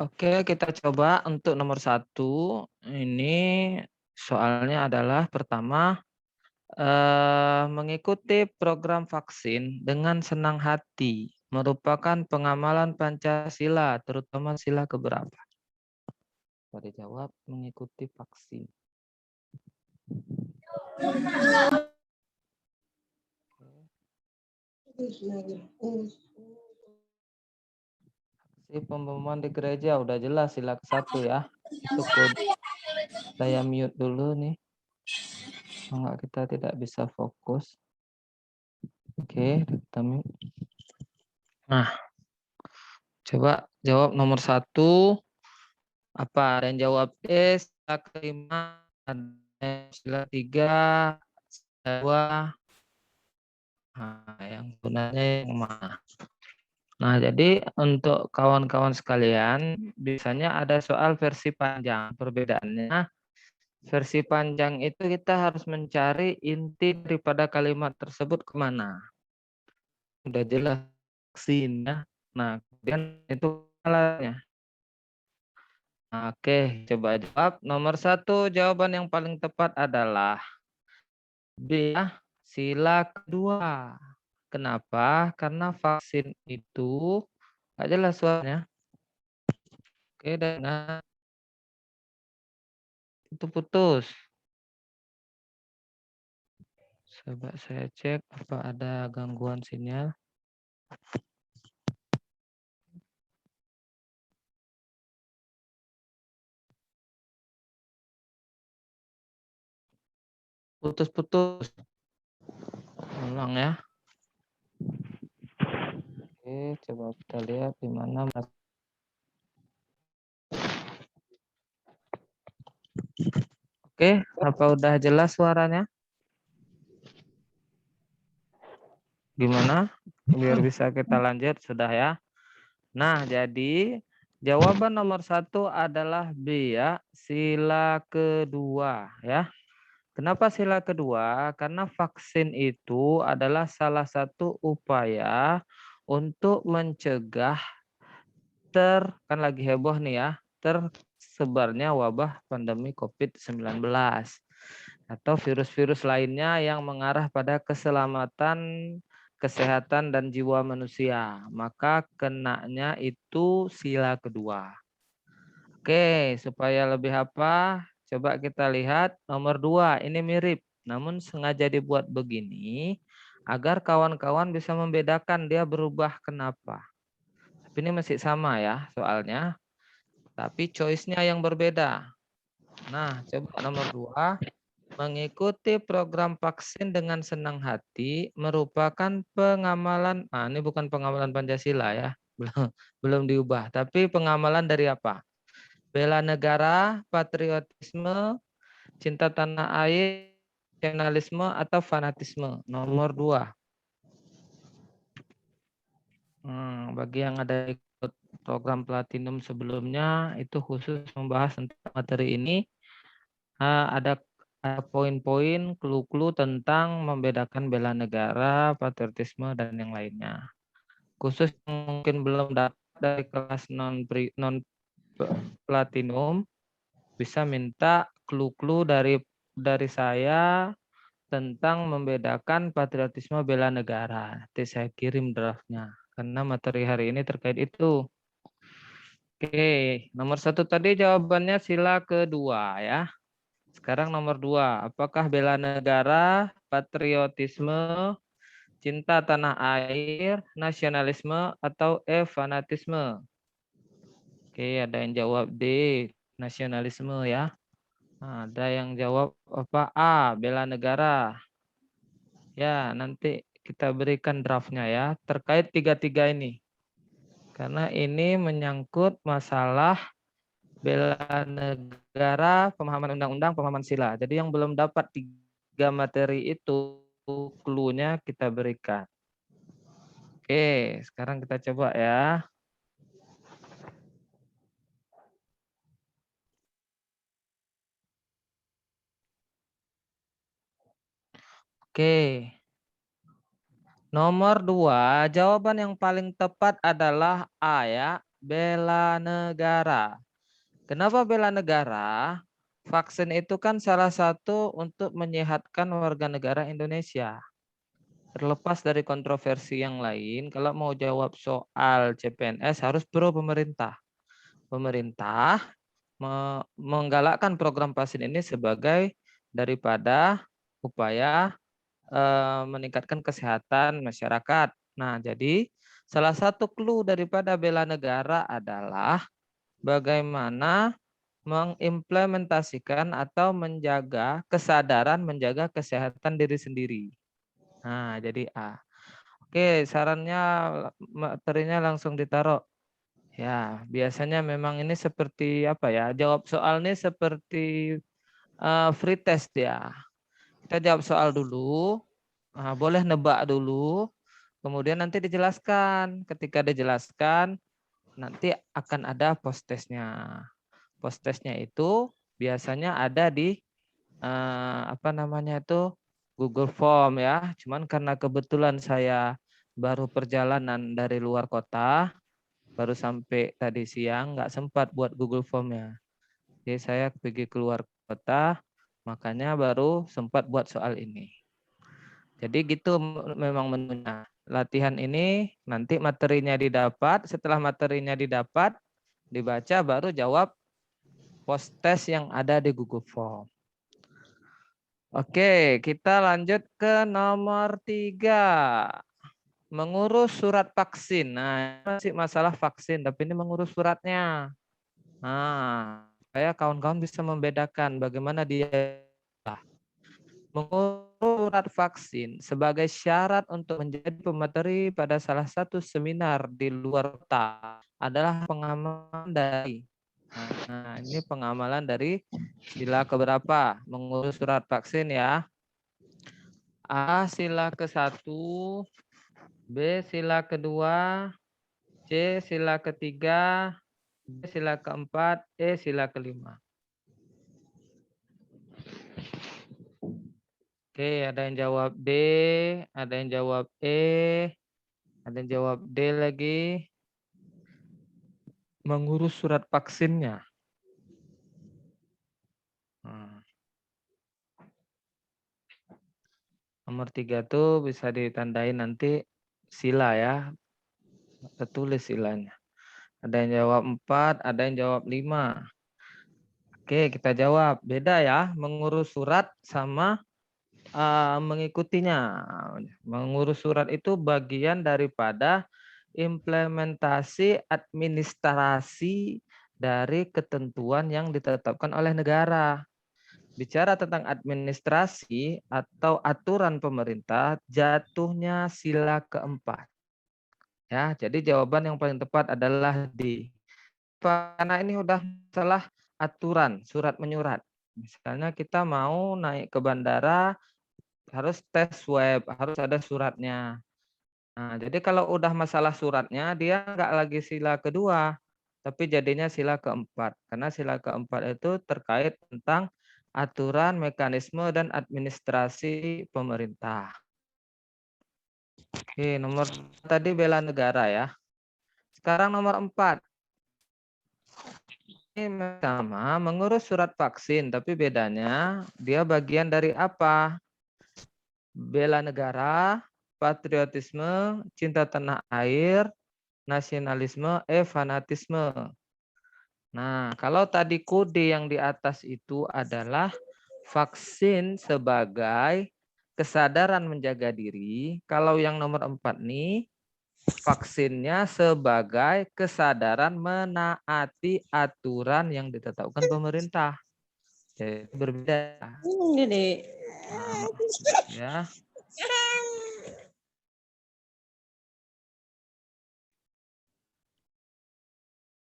Oke, kita coba untuk nomor 1. Ini soalnya adalah pertama, mengikuti program vaksin dengan senang hati merupakan pengamalan Pancasila, terutama sila keberapa? Coba dijawab, mengikuti vaksin. Si pemboman di gereja udah jelas sila ke-1 ya. Itu kode. Saya mute dulu nih. Enggak, kita tidak bisa fokus. Oke, kita mute. Nah, coba jawab nomor 1. Apa? Ada yang jawab D, sila ke-5, ada sila 3, sila 2. Nah, yang gunanya yang mana? Nah, jadi untuk kawan-kawan sekalian, biasanya ada soal versi panjang. Perbedaannya, versi panjang itu kita harus mencari inti daripada kalimat tersebut kemana. Udah jelas vaksin ya. Nah, kemudian itu alatnya. Oke, coba jawab. Nomor 1, jawaban yang paling tepat adalah B ya, sila kedua. Kenapa? Karena vaksin itu nggak jelas soalnya. Oke, dengan itu putus. Coba saya cek apa ada gangguan sinyal. Putus-putus. Ulang ya. Oke, coba kita lihat di mana. Oke, apa udah jelas suaranya? Gimana? Biar bisa kita lanjut, sudah ya. Nah, jadi jawaban nomor 1 adalah B ya, sila kedua ya. Kenapa sila kedua? Karena vaksin itu adalah salah satu upaya untuk mencegah kan lagi heboh nih ya, tersebarnya wabah pandemi COVID-19 atau virus-virus lainnya yang mengarah pada keselamatan, kesehatan dan jiwa manusia. Maka kenanya itu sila kedua. Oke, supaya lebih apa? Coba kita lihat nomor 2. Ini mirip, namun sengaja dibuat begini agar kawan-kawan bisa membedakan dia berubah kenapa. Tapi ini masih sama ya soalnya, tapi choice-nya yang berbeda. Nah, coba nomor 2. Mengikuti program vaksin dengan senang hati merupakan pengamalan, ini bukan pengamalan Pancasila ya, belum diubah, tapi pengamalan dari apa? Bela negara, patriotisme, cinta tanah air, nasionalisme, atau fanatisme. Nomor 2. Bagi yang ada ikut program Platinum sebelumnya, itu khusus membahas tentang materi ini. Ada poin-poin, clue-clue tentang membedakan bela negara, patriotisme, dan yang lainnya. Khusus yang mungkin belum dapat dari kelas non Platinum, bisa minta clue-clue dari saya tentang membedakan patriotisme bela negara. Nanti saya kirim draftnya karena materi hari ini terkait itu. Oke, nomor 1 tadi jawabannya sila kedua ya. Sekarang nomor 2, apakah bela negara, patriotisme, cinta tanah air, nasionalisme, atau fanatisme? Oke, ada yang jawab D, nasionalisme ya. Ada yang jawab apa? A, bela negara. Ya, nanti kita berikan draftnya ya, terkait tiga-tiga ini. Karena ini menyangkut masalah bela negara, pemahaman undang-undang, pemahaman sila. Jadi yang belum dapat 3 materi itu, clue-nya kita berikan. Oke, sekarang kita coba ya. Oke. Nomor 2, jawaban yang paling tepat adalah A ya. bela negara. Kenapa bela negara? Vaksin itu kan salah satu untuk menyehatkan warga negara Indonesia. Terlepas dari kontroversi yang lain, kalau mau jawab soal CPNS harus pro pemerintah. Pemerintah menggalakkan program vaksin ini sebagai daripada upaya meningkatkan kesehatan masyarakat. Nah, jadi salah satu clue daripada bela negara adalah bagaimana mengimplementasikan atau menjaga kesadaran menjaga kesehatan diri sendiri. Nah, jadi A. Oke, sarannya materinya langsung ditaruh. Ya, biasanya memang ini seperti apa ya? Jawab soal ini seperti free test ya. Kita jawab soal dulu, boleh nebak dulu, kemudian nanti dijelaskan. Ketika dijelaskan, nanti akan ada post testnya. Post testnya itu biasanya ada di apa namanya itu Google Form ya. Cuman karena kebetulan saya baru perjalanan dari luar kota, baru sampai tadi siang, nggak sempat buat Google Form-nya. Jadi saya pergi keluar kota, makanya baru sempat buat soal ini. Jadi gitu memang menunya. Latihan ini nanti materinya didapat, setelah materinya didapat, dibaca baru jawab post test yang ada di Google Form. Oke, kita lanjut ke nomor 3. Mengurus surat vaksin. Nah, masih masalah vaksin, tapi ini mengurus suratnya. Nah, supaya kawan-kawan bisa membedakan bagaimana dia mengurus surat vaksin sebagai syarat untuk menjadi pemateri pada salah satu seminar di luar kota adalah pengamalan dari. Nah, ini pengamalan dari sila keberapa? Mengurus surat vaksin ya. A sila ke-1, B sila kedua, C sila ketiga, D sila keempat, E sila kelima. Oke, ada yang jawab D, ada yang jawab E, ada yang jawab D lagi. Mengurus surat vaksinnya. Nomor 3 tuh bisa ditandai nanti sila ya. Tertulis silanya. Ada yang jawab 4, ada yang jawab 5. Oke, kita jawab. Beda ya, mengurus surat sama mengikutinya. Mengurus surat itu bagian daripada implementasi administrasi dari ketentuan yang ditetapkan oleh negara. Bicara tentang administrasi atau aturan pemerintah, jatuhnya sila keempat. Ya, jadi jawaban yang paling tepat adalah D. Karena ini udah salah aturan, surat menyurat. Misalnya kita mau naik ke bandara, harus tes swab, harus ada suratnya. Nah, jadi kalau udah masalah suratnya, dia nggak lagi sila kedua, tapi jadinya sila keempat. Karena sila keempat itu terkait tentang aturan, mekanisme, dan administrasi pemerintah. Oke, nomor tadi bela negara ya. Sekarang nomor 4. Ini sama, mengurus surat vaksin, tapi bedanya dia bagian dari apa? Bela negara, patriotisme, cinta tanah air, nasionalisme, fanatisme. Nah, kalau tadi kode yang di atas itu adalah vaksin sebagai kesadaran menjaga diri. Kalau yang nomor 4 nih, vaksinnya sebagai kesadaran menaati aturan yang ditetapkan pemerintah. Jadi berbeda. Nah, ya.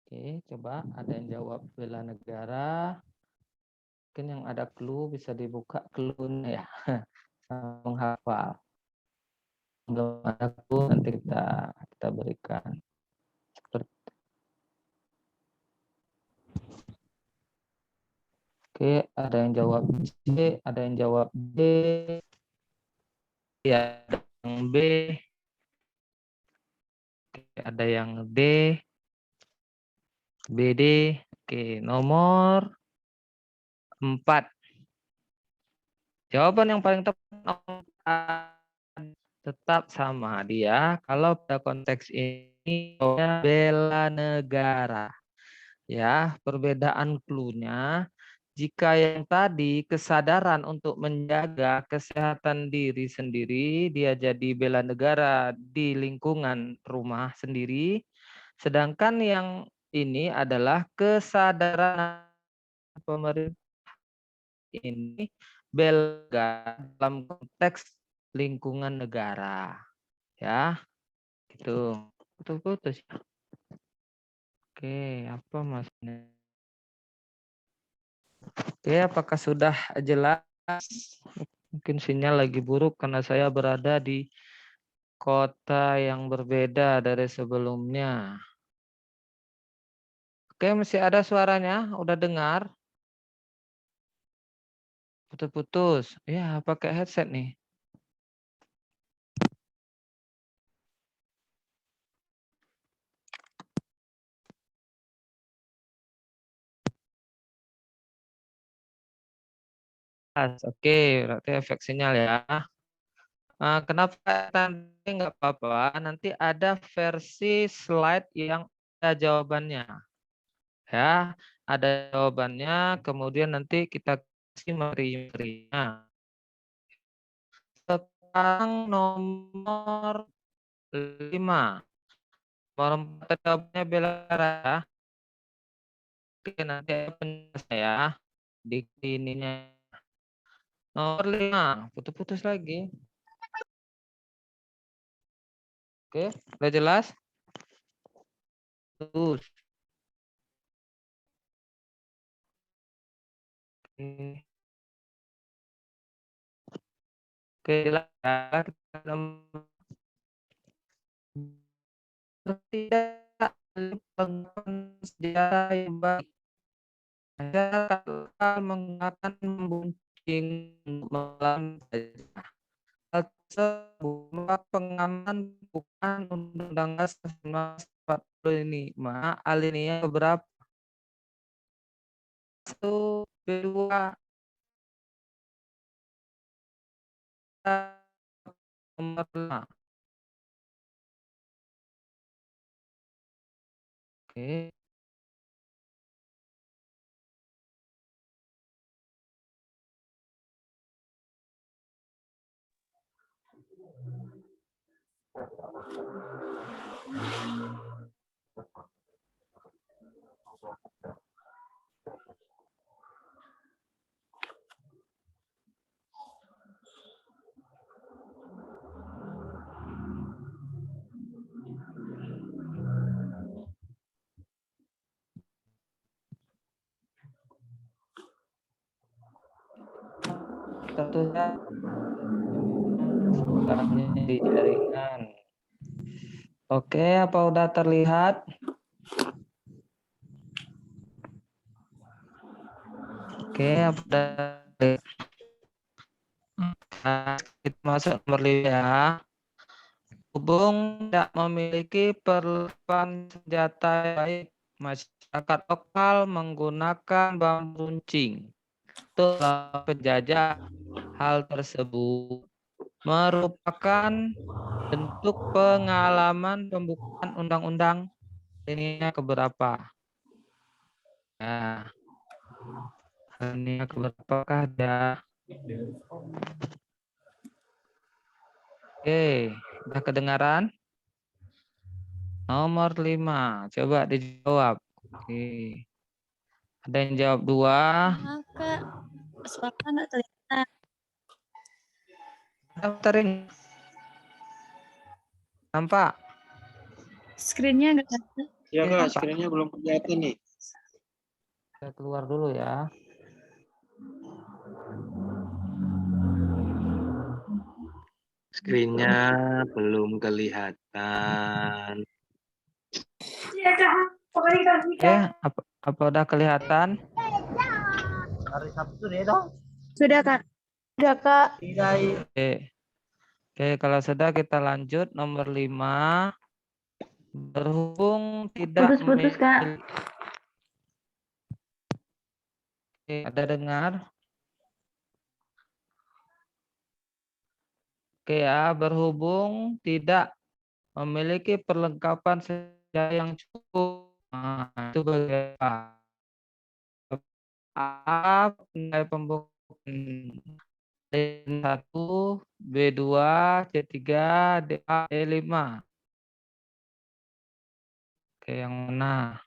Oke, coba ada yang jawab bela negara. Mungkin yang ada clue bisa dibuka clue-nya ya. Menghafal. Belum ada clue nanti kita berikan. Oke, ada yang jawab C, ada yang jawab D. Ya, ada yang B. Oke, ada yang D. BD. Oke, nomor 4. Jawaban yang paling tepat nomor 4 tetap sama dia. Kalau pada konteks ini bela negara. Ya, perbedaan clue-nya. Jika yang tadi kesadaran untuk menjaga kesehatan diri sendiri, dia jadi bela negara di lingkungan rumah sendiri. Sedangkan yang ini adalah kesadaran pemerintah ini bela dalam konteks lingkungan negara. Ya, gitu. Putus-putus. Oke, apa maksudnya? Oke, apakah sudah jelas? Mungkin sinyal lagi buruk karena saya berada di kota yang berbeda dari sebelumnya. Oke, masih ada suaranya? Udah dengar? Putus-putus. Ya, pakai headset nih. Oke, berarti efek sinyal ya. Kenapa nanti nggak apa-apa? Nanti ada versi slide yang ada jawabannya. Ya, ada jawabannya. Kemudian nanti kita kasih materi-materinya. Sekarang nomor 5. Nomor 4 jawabannya bela negara. Oke, nanti ada penjelasan ya di ininya. Nomor 5, putus-putus lagi. Oke, udah jelas? Terus. Oke, jelas ya. Tidak sejarah yang baik. Masyarakat lokal menggunakan membuncing malam saja. Hal tersebut pengaman bukan Undang-Undang Dasar 1945 alinea beberapa 1, 2, nomor 5. Oke. Tentunya bukannya di jaringan. Oke, apa udah terlihat? Oke, apa udah terlihat? Kita masuk nomor 5 ya. Hubung tidak memiliki perlengkapan senjata yang baik, masyarakat lokal menggunakan bambu runcing untuk penjajah. Hal tersebut merupakan bentuk pengalaman pembukaan undang-undang ini keberapa? Ya, ini keberapakah ada? Oke, udah kedengaran? Nomor 5, coba dijawab. Oke. Ada yang jawab 2. Kak, suara nggak kelihatan. Daftarin. Nampak? Screen-nya nggak kelihatan. Ya Kak, Nampak? screen-nya belum kelihatan nih. Saya keluar dulu ya. Screen-nya belum kelihatan. Oke, apa udah kelihatan? Sudah, Kak. Sudah, Kak. Oke. Oke, kalau sudah kita lanjut nomor 5. Berhubung tidak Putus-putus, Kak. Ada dengar? Oke ya, berhubung tidak memiliki perlengkapan sejarah yang cukup. Nah, itu bagian A, nilai pembuktian D1, B2, C3, DA, E5. Oke, yang mana?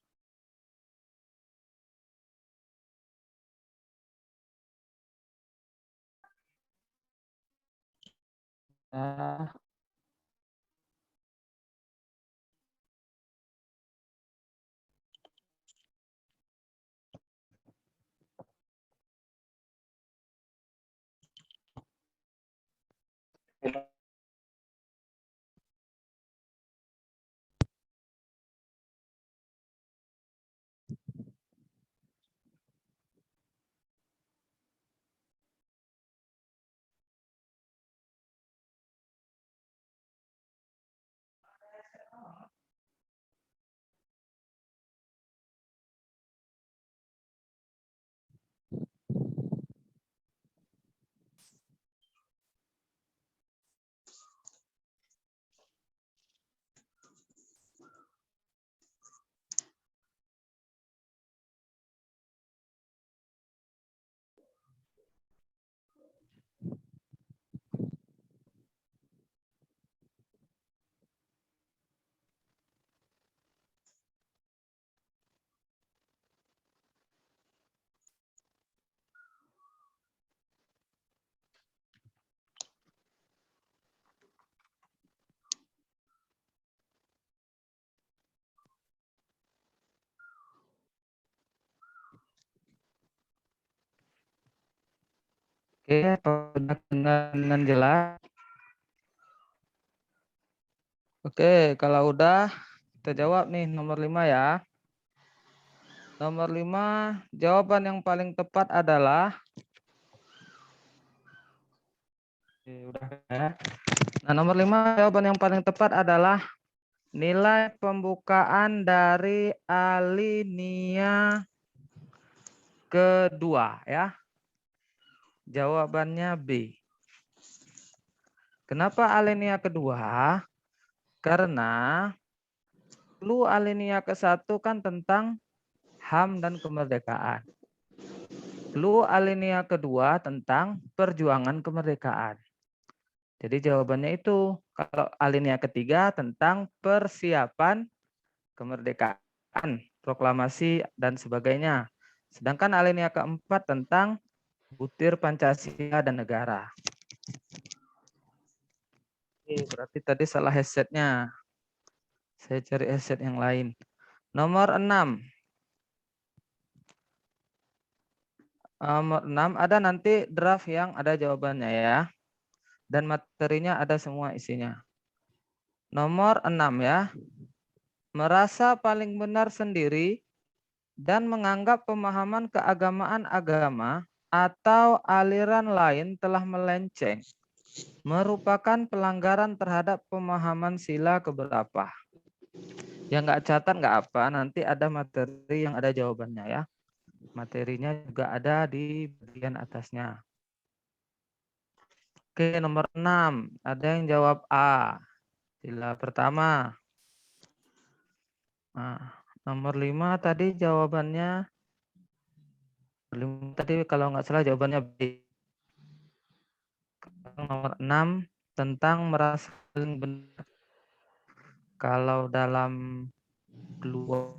Nah, oke, sudah dengan jelas. Oke, kalau udah kita jawab nih nomor 5 ya. Nomor 5, jawaban yang paling tepat adalah udah ya. Nah, nomor 5 jawaban yang paling tepat adalah nilai pembukaan dari alinea kedua ya. Jawabannya B. Kenapa alinea kedua? Karena clue alinea ke-1 kan tentang HAM dan kemerdekaan. Clue alinea kedua tentang perjuangan kemerdekaan. Jadi jawabannya itu. Kalau alinea ketiga tentang persiapan kemerdekaan, proklamasi dan sebagainya. Sedangkan alinea keempat tentang butir Pancasila dan negara. Oke, berarti tadi salah headsetnya. Saya cari headset yang lain. Nomor 6. Nomor 6 ada nanti draft yang ada jawabannya ya. Dan materinya ada semua isinya. Nomor 6 ya. Merasa paling benar sendiri dan menganggap pemahaman keagamaan agama atau aliran lain telah melenceng merupakan pelanggaran terhadap pemahaman sila keberapa. Yang nggak catat nggak apa, nanti ada materi yang ada jawabannya ya. Materinya juga ada di bagian atasnya. Oke, nomor 6. Ada yang jawab A. Sila pertama. Nah, nomor 5 tadi jawabannya. Tadi kalau nggak salah jawabannya B. Nomor 6 tentang merasa paling benar. Kalau dalam clue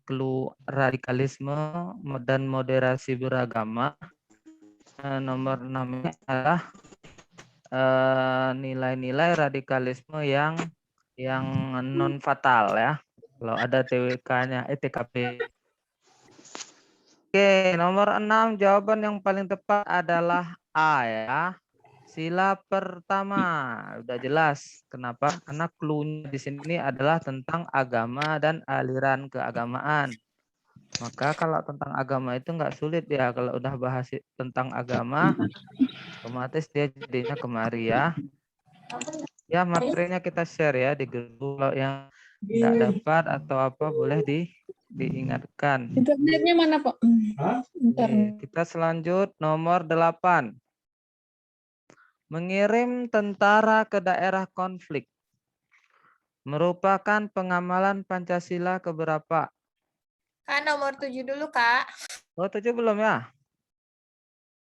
clue radikalisme dan moderasi beragama, nomor 6 adalah nilai-nilai radikalisme yang non fatal ya. Kalau ada TWK-nya, TKP. Oke, nomor 6 jawaban yang paling tepat adalah A ya. Sila pertama, udah jelas. Kenapa? Karena clue-nya di sini adalah tentang agama dan aliran keagamaan. Maka kalau tentang agama itu nggak sulit ya. Kalau udah bahas tentang agama, otomatis dia jadinya kemari ya. Ya, materinya kita share ya di grup. Kalau yang nggak dapat atau apa boleh diingatkan. Internetnya mana, Pak? Internet. Kita selanjut nomor 8. Mengirim tentara ke daerah konflik merupakan pengamalan Pancasila keberapa? Kak, nomor 7 dulu, Kak. Oh, 7 belum ya?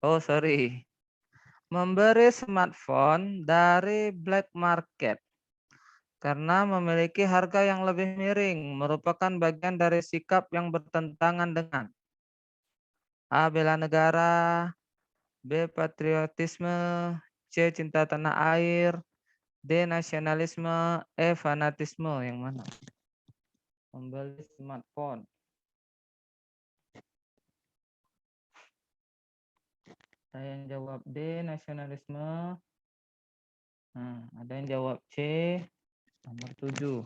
Oh, sorry. Memberi smartphone dari black market karena memiliki harga yang lebih miring merupakan bagian dari sikap yang bertentangan dengan A. Bela negara, B. Patriotisme, C. Cinta tanah air, D. Nasionalisme, E. Fanatisme. Yang mana? Membeli smartphone. Saya yang jawab D. Nasionalisme. Nah, ada yang jawab C. Nomor 7.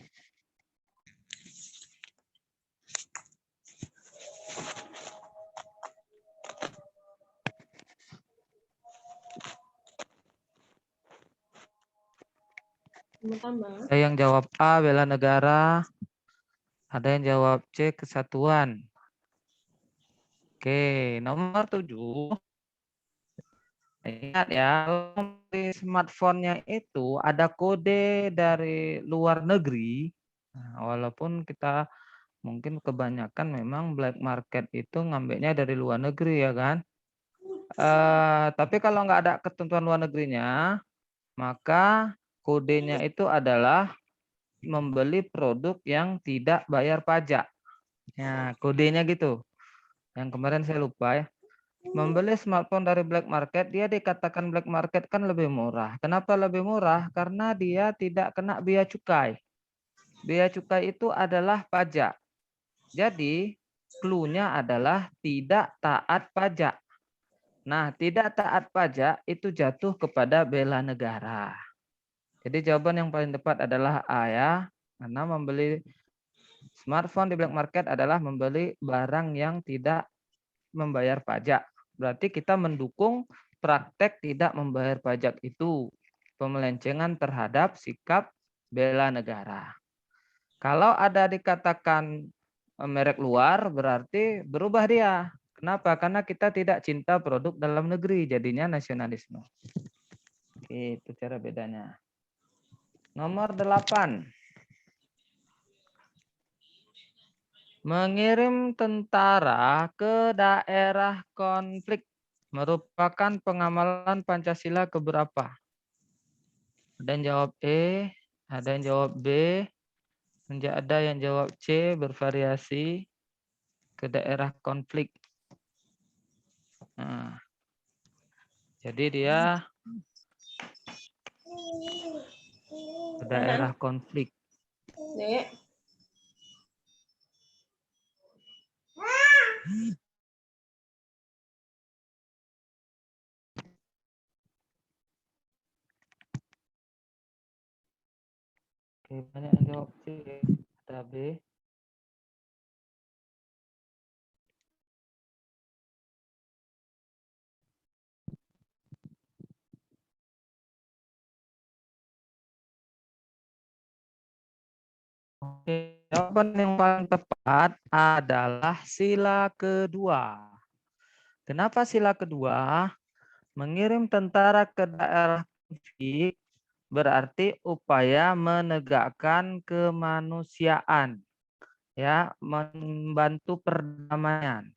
Ada yang jawab A, bela negara. Ada yang jawab C, kesatuan. Oke, nomor 7. Ingat ya, di smartphone-nya itu ada kode dari luar negeri. Nah, walaupun kita mungkin kebanyakan memang black market itu ngambilnya dari luar negeri ya kan. Tapi kalau nggak ada ketentuan luar negerinya, maka kodenya itu adalah membeli produk yang tidak bayar pajak. Ya, kodenya gitu. Yang kemarin saya lupa ya. Membeli smartphone dari black market, dia dikatakan black market kan lebih murah. Kenapa lebih murah? Karena dia tidak kena bea cukai. Bea cukai itu adalah pajak. Jadi, clue-nya adalah tidak taat pajak. Nah, tidak taat pajak itu jatuh kepada bela negara. Jadi jawaban yang paling tepat adalah A ya. Karena membeli smartphone di black market adalah membeli barang yang tidak membayar pajak. Berarti kita mendukung praktek tidak membayar pajak itu. Pemelencengan terhadap sikap bela negara. Kalau ada dikatakan merek luar, berarti berubah dia. Kenapa? Karena kita tidak cinta produk dalam negeri, jadinya nasionalisme. Itu cara bedanya. Nomor 8. Mengirim tentara ke daerah konflik merupakan pengamalan Pancasila keberapa? Ada yang jawab E, ada yang jawab B, ada yang jawab C, bervariasi ke daerah konflik. Nah, jadi dia ke daerah konflik. Oke, banyak yang jawab C, ada B. Oke, jawaban yang paling tepat adalah sila kedua. Kenapa sila kedua? Mengirim tentara ke daerah konflik berarti upaya menegakkan kemanusiaan, ya, membantu perdamaian.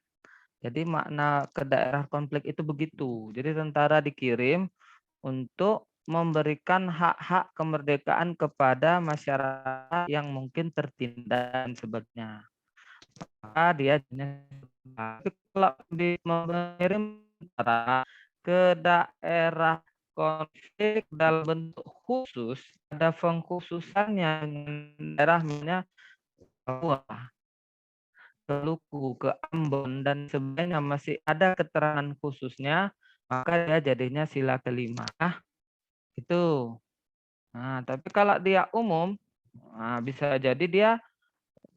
Jadi makna ke daerah konflik itu begitu. Jadi tentara dikirim untuk memberikan hak-hak kemerdekaan kepada masyarakat yang mungkin tertindas dan sebagainya. Maka dia tapi kalau mengirim tentara ke daerah konflik dalam bentuk khusus, ada pengkhususannya dengan daerah misalnya Papua, ke Luku, ke Ambon dan sebagainya masih ada keterangan khususnya, maka dia jadinya sila kelima. Itu. Nah, tapi kalau dia umum, bisa jadi dia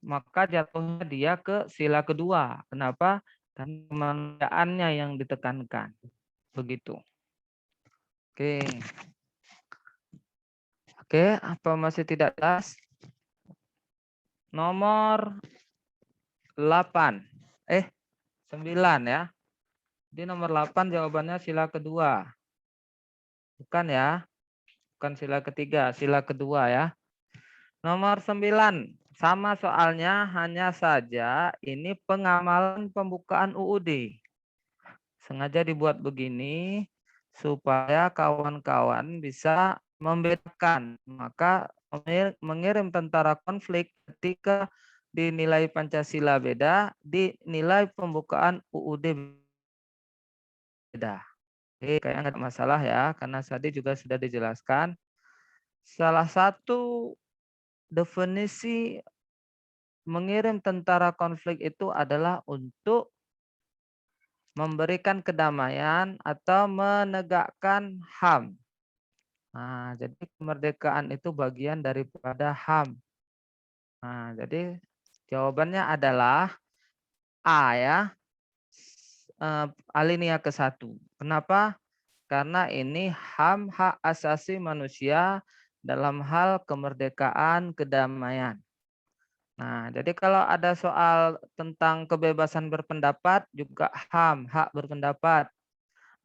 maka jatuhnya dia ke sila kedua. Kenapa? Karena kemanusiaannya yang ditekankan. Begitu. Oke. Oke, apa masih tidak jelas? Nomor 8. 9 ya. Di nomor 8 jawabannya sila kedua. Bukan ya. Bukan sila ketiga, sila kedua ya. Nomor 9. Sama soalnya, hanya saja ini pengamalan pembukaan UUD. Sengaja dibuat begini supaya kawan-kawan bisa membedakan. Maka mengirim tentara konflik ketika dinilai Pancasila beda, dinilai pembukaan UUD beda. Oke, kayaknya nggak ada masalah ya, karena tadi juga sudah dijelaskan. Salah satu definisi mengirim tentara konflik itu adalah untuk memberikan kedamaian atau menegakkan HAM. Nah, jadi kemerdekaan itu bagian daripada HAM. Nah, jadi jawabannya adalah A ya. Alinea ke-1. Kenapa? Karena ini HAM, hak asasi manusia dalam hal kemerdekaan, kedamaian. Nah, jadi kalau ada soal tentang kebebasan berpendapat, juga HAM, hak berpendapat.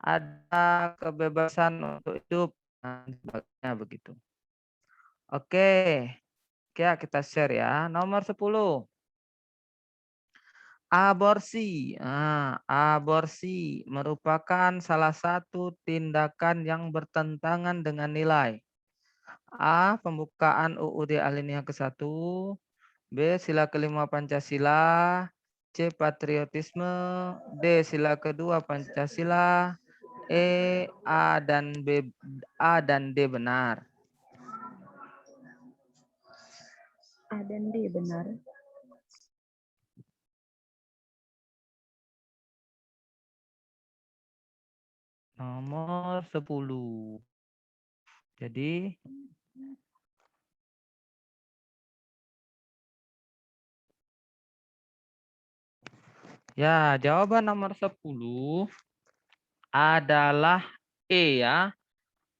Ada kebebasan untuk hidup, nah, sebagainya begitu. Oke, ya kita share ya. Nomor 10. Aborsi. Nah, aborsi merupakan salah satu tindakan yang bertentangan dengan nilai. A. Pembukaan UUD alinea ke-1. B. Sila kelima Pancasila. C. Patriotisme. D. Sila kedua Pancasila. A dan D benar. A dan D benar. Nomor 10. Jadi ya, jawaban nomor 10 adalah E ya.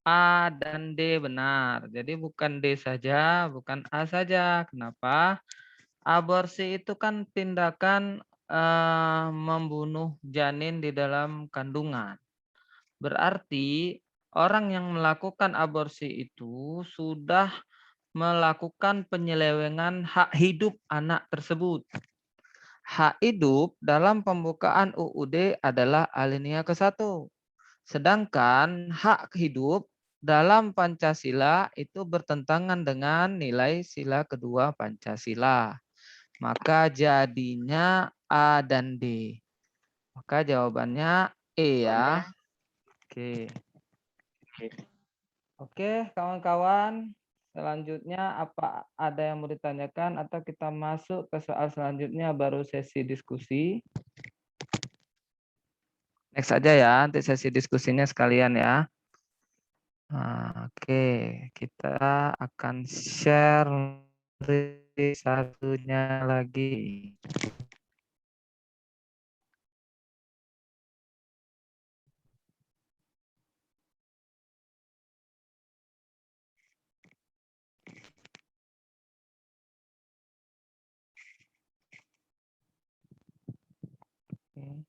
A dan D benar. Jadi bukan D saja, bukan A saja. Kenapa? Aborsi itu kan tindakan membunuh janin di dalam kandungan. Berarti orang yang melakukan aborsi itu sudah melakukan penyelewengan hak hidup anak tersebut. Hak hidup dalam pembukaan UUD adalah alinea ke-1. Sedangkan hak hidup dalam Pancasila itu bertentangan dengan nilai sila kedua Pancasila. Maka jadinya A dan D. Maka jawabannya E ya. Oke. Oke, kawan-kawan. Selanjutnya apa ada yang mau ditanyakan atau kita masuk ke soal selanjutnya baru sesi diskusi? Next aja ya, nanti sesi diskusinya sekalian ya. Nah, oke, kita akan share satunya lagi. Oke.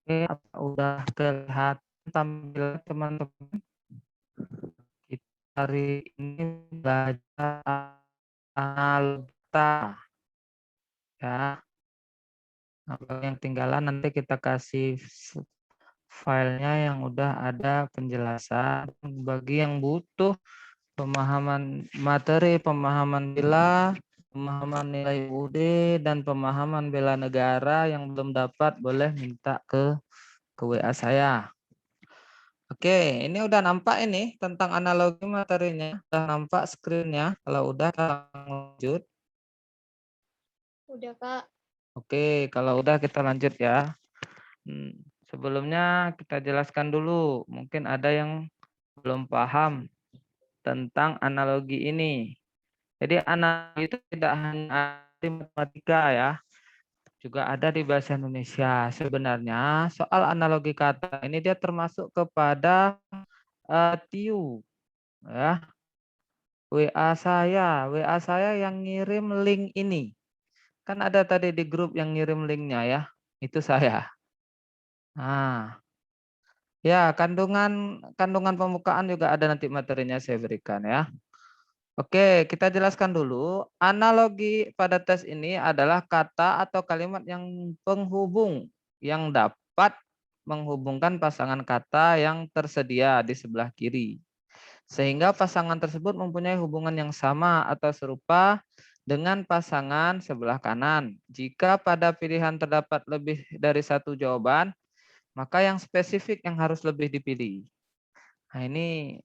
Oke, udah kelihatan tampilan teman-teman? Kita hari ini belajar analogta ya. Nah, yang tinggalan nanti kita kasih filenya yang udah ada penjelasan. Bagi yang butuh pemahaman materi, pemahaman bila, pemahaman nilai UUD, dan pemahaman bela negara yang belum dapat boleh minta ke WA saya. Oke, ini udah nampak ini tentang analogi materinya. Udah nampak screen-nya. Kalau udah kita lanjut. Udah, Kak. Oke, kalau udah kita lanjut ya. Sebelumnya kita jelaskan dulu. Mungkin ada yang belum paham tentang analogi ini. Jadi analogi itu tidak hanya arti matematika ya. juga ada di bahasa Indonesia. Sebenarnya soal analogi kata ini dia termasuk kepada tiu, ya. WA saya yang ngirim link ini. Kan ada tadi di grup yang ngirim linknya ya, itu saya. Nah, ya kandungan pembukaan juga ada nanti materinya saya berikan ya. Oke, kita jelaskan dulu. Analogi pada tes ini adalah kata atau kalimat yang penghubung yang dapat menghubungkan pasangan kata yang tersedia di sebelah kiri. Sehingga pasangan tersebut mempunyai hubungan yang sama atau serupa dengan pasangan sebelah kanan. Jika pada pilihan terdapat lebih dari satu jawaban, maka yang spesifik yang harus lebih dipilih. Nah, ini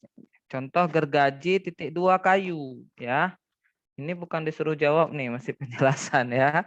contoh gergaji titik 2 kayu ya. Ini bukan disuruh jawab nih, masih penjelasan ya.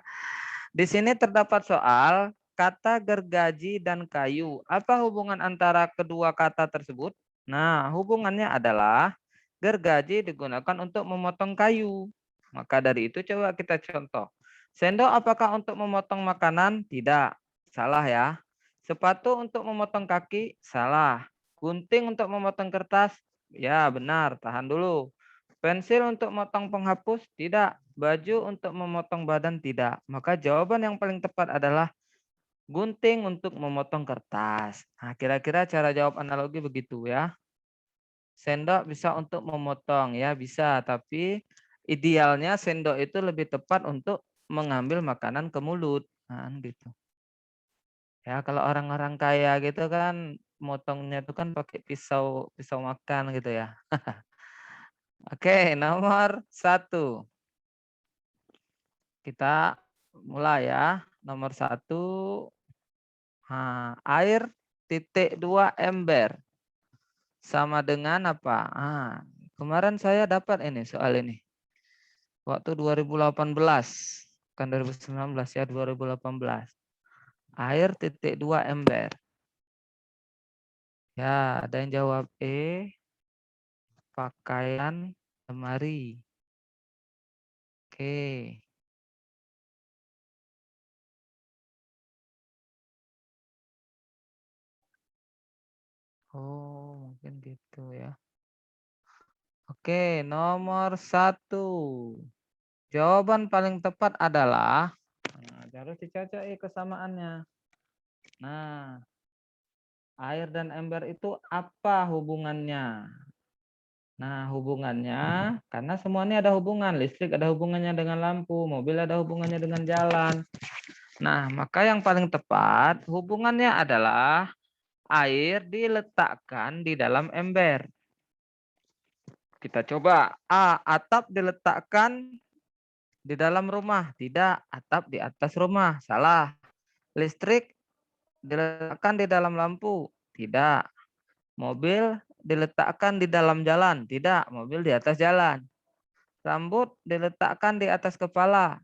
Di sini terdapat soal kata gergaji dan kayu. Apa hubungan antara kedua kata tersebut? Nah, hubungannya adalah gergaji digunakan untuk memotong kayu. Maka dari itu coba kita contoh. Sendok apakah untuk memotong makanan? Tidak. Salah ya. Sepatu untuk memotong kaki? Salah. Gunting untuk memotong kertas? Ya, benar. Tahan dulu. Pensil untuk memotong penghapus? Tidak. Baju untuk memotong badan? Tidak. Maka jawaban yang paling tepat adalah gunting untuk memotong kertas. Nah, kira-kira cara jawab analogi begitu ya. Sendok bisa untuk memotong ya, bisa. Tapi idealnya sendok itu lebih tepat untuk mengambil makanan ke mulut. Nah, gitu. Ya, kalau orang-orang kaya gitu kan motongnya itu kan pakai pisau pisau makan gitu ya. Oke, nomor 1. Kita mulai ya. Nomor 1. Air titik 2 ember. Sama dengan apa? Kemarin saya dapat ini soal ini. Waktu 2018. Bukan 2019 ya, 2018. Air titik 2 ember. Ya, ada yang jawab E. Pakaian lemari. Oke. Oh, mungkin gitu ya. Oke, nomor 1. Jawaban paling tepat adalah, harus dicocok kesamaannya. Nah, air dan ember itu apa hubungannya? Nah, hubungannya, karena semuanya ada hubungan. Listrik ada hubungannya dengan lampu, mobil ada hubungannya dengan jalan. Nah, maka yang paling tepat hubungannya adalah air diletakkan di dalam ember. Kita coba. A. Atap diletakkan di dalam rumah. Tidak. Atap di atas rumah. Salah. Listrik diletakkan di dalam lampu. Tidak. Mobil diletakkan di dalam jalan. Tidak. Mobil di atas jalan. Rambut diletakkan di atas kepala.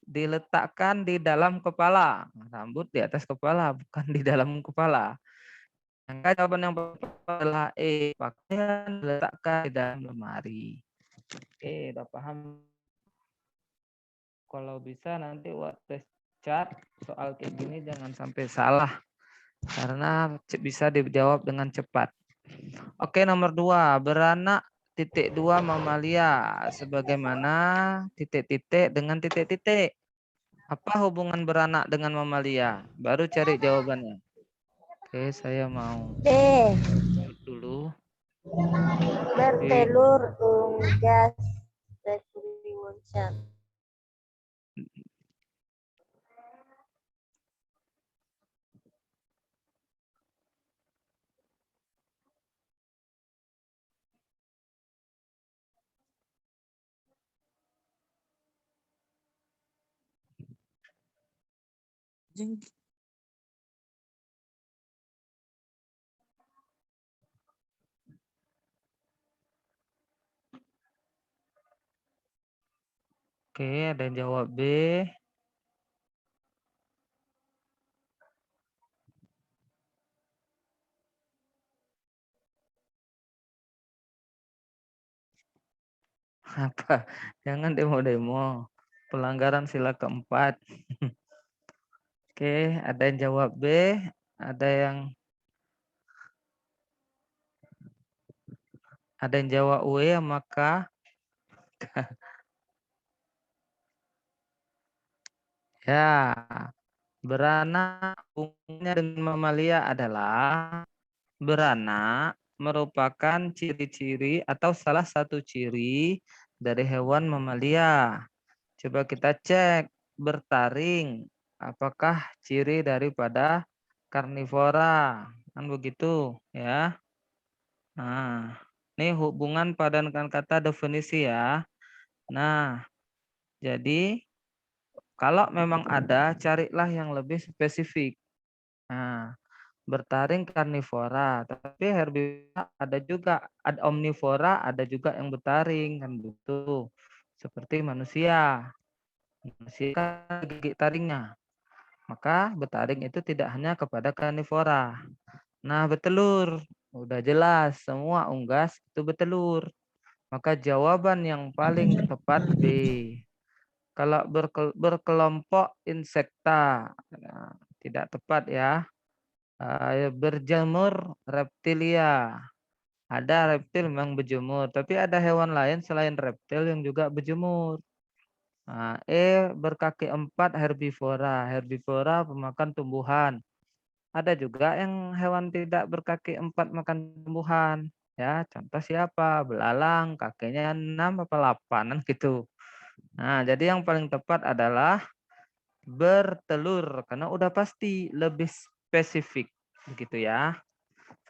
Diletakkan di dalam kepala. Rambut di atas kepala, bukan di dalam kepala. Maka jawaban yang tepat adalah E. Pakaian diletakkan di dalam lemari. Oke, udah paham? Kalau bisa nanti waktu chat soal kayak gini jangan sampai salah. Karena bisa dijawab dengan cepat. Oke, nomor 2. Beranak titik 2 mamalia. Sebagaimana titik-titik dengan titik-titik. Apa hubungan beranak dengan mamalia? Baru cari jawabannya. Oke, saya mau D. dulu. Bertelur unggas reproduction. Oke, ada yang jawab B. Apa? Jangan demo-demo. Pelanggaran sila keempat. Oke, ada yang jawab B, ada yang jawab W, maka ya, beranak hubungannya dengan mamalia adalah beranak merupakan ciri-ciri atau salah satu ciri dari hewan mamalia. Coba kita cek bertaring, apakah ciri daripada karnivora? Kan begitu ya. Nah, ini hubungan pada dengan kata definisi ya. Nah, jadi kalau memang ada, carilah yang lebih spesifik. Nah, bertaring karnivora, tapi herbivora ada juga, ada omnivora, ada juga yang bertaring kan begitu. Seperti manusia. Manusia kan gigi taringnya. Maka bertaring itu tidak hanya kepada karnivora. Nah, betelur. Udah jelas semua unggas itu betelur. Maka jawaban yang paling tepat B. Kalau berkelompok insekta, nah, tidak tepat ya. Berjemur reptilia. Ada reptil memang berjemur, tapi ada hewan lain selain reptil yang juga berjemur. Nah, berkaki 4 herbivora. Herbivora pemakan tumbuhan. Ada juga yang hewan tidak berkaki 4 makan tumbuhan. Ya, contoh siapa? Belalang, kakinya 6 apa 8 gitu. Nah, jadi yang paling tepat adalah bertelur karena udah pasti lebih spesifik begitu ya.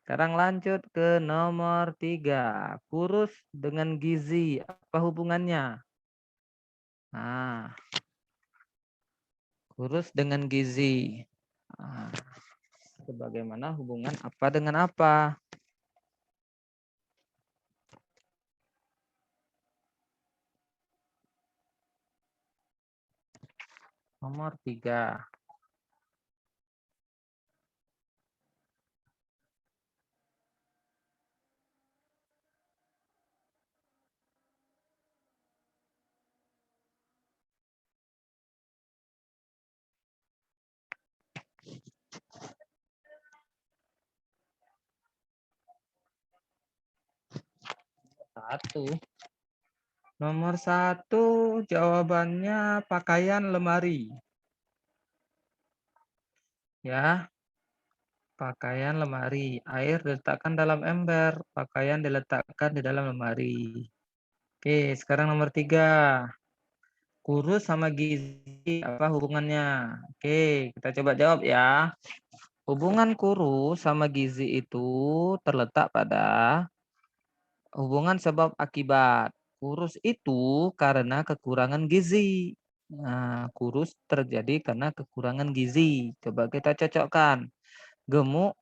Sekarang lanjut ke nomor 3. Kurus dengan gizi, apa hubungannya? Nah, kurus dengan gizi. Nah, sebagaimana hubungan apa dengan apa? Nomor 3. Nomor 1 jawabannya pakaian lemari. Ya, pakaian lemari. Air diletakkan dalam ember, pakaian diletakkan di dalam lemari. Oke, sekarang nomor 3. Kurus sama gizi, apa hubungannya? Oke, kita coba jawab ya. Hubungan kurus sama gizi itu terletak pada hubungan sebab akibat. Kurus itu karena kekurangan gizi. Nah, kurus terjadi karena kekurangan gizi. Coba kita cocokkan. Gemuk,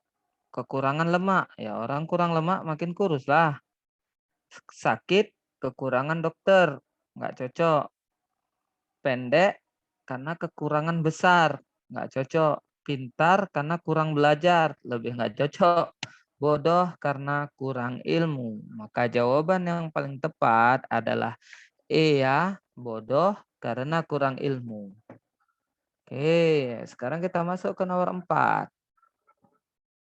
kekurangan lemak. Ya, orang kurang lemak makin kurus lah. Sakit, kekurangan dokter. Nggak cocok. Pendek, karena kekurangan besar. Nggak cocok. Pintar, karena kurang belajar. Lebih nggak cocok. Bodoh, karena kurang ilmu. Maka jawaban yang paling tepat adalah E ya. Bodoh, karena kurang ilmu. Oke, sekarang kita masuk ke nomor 4.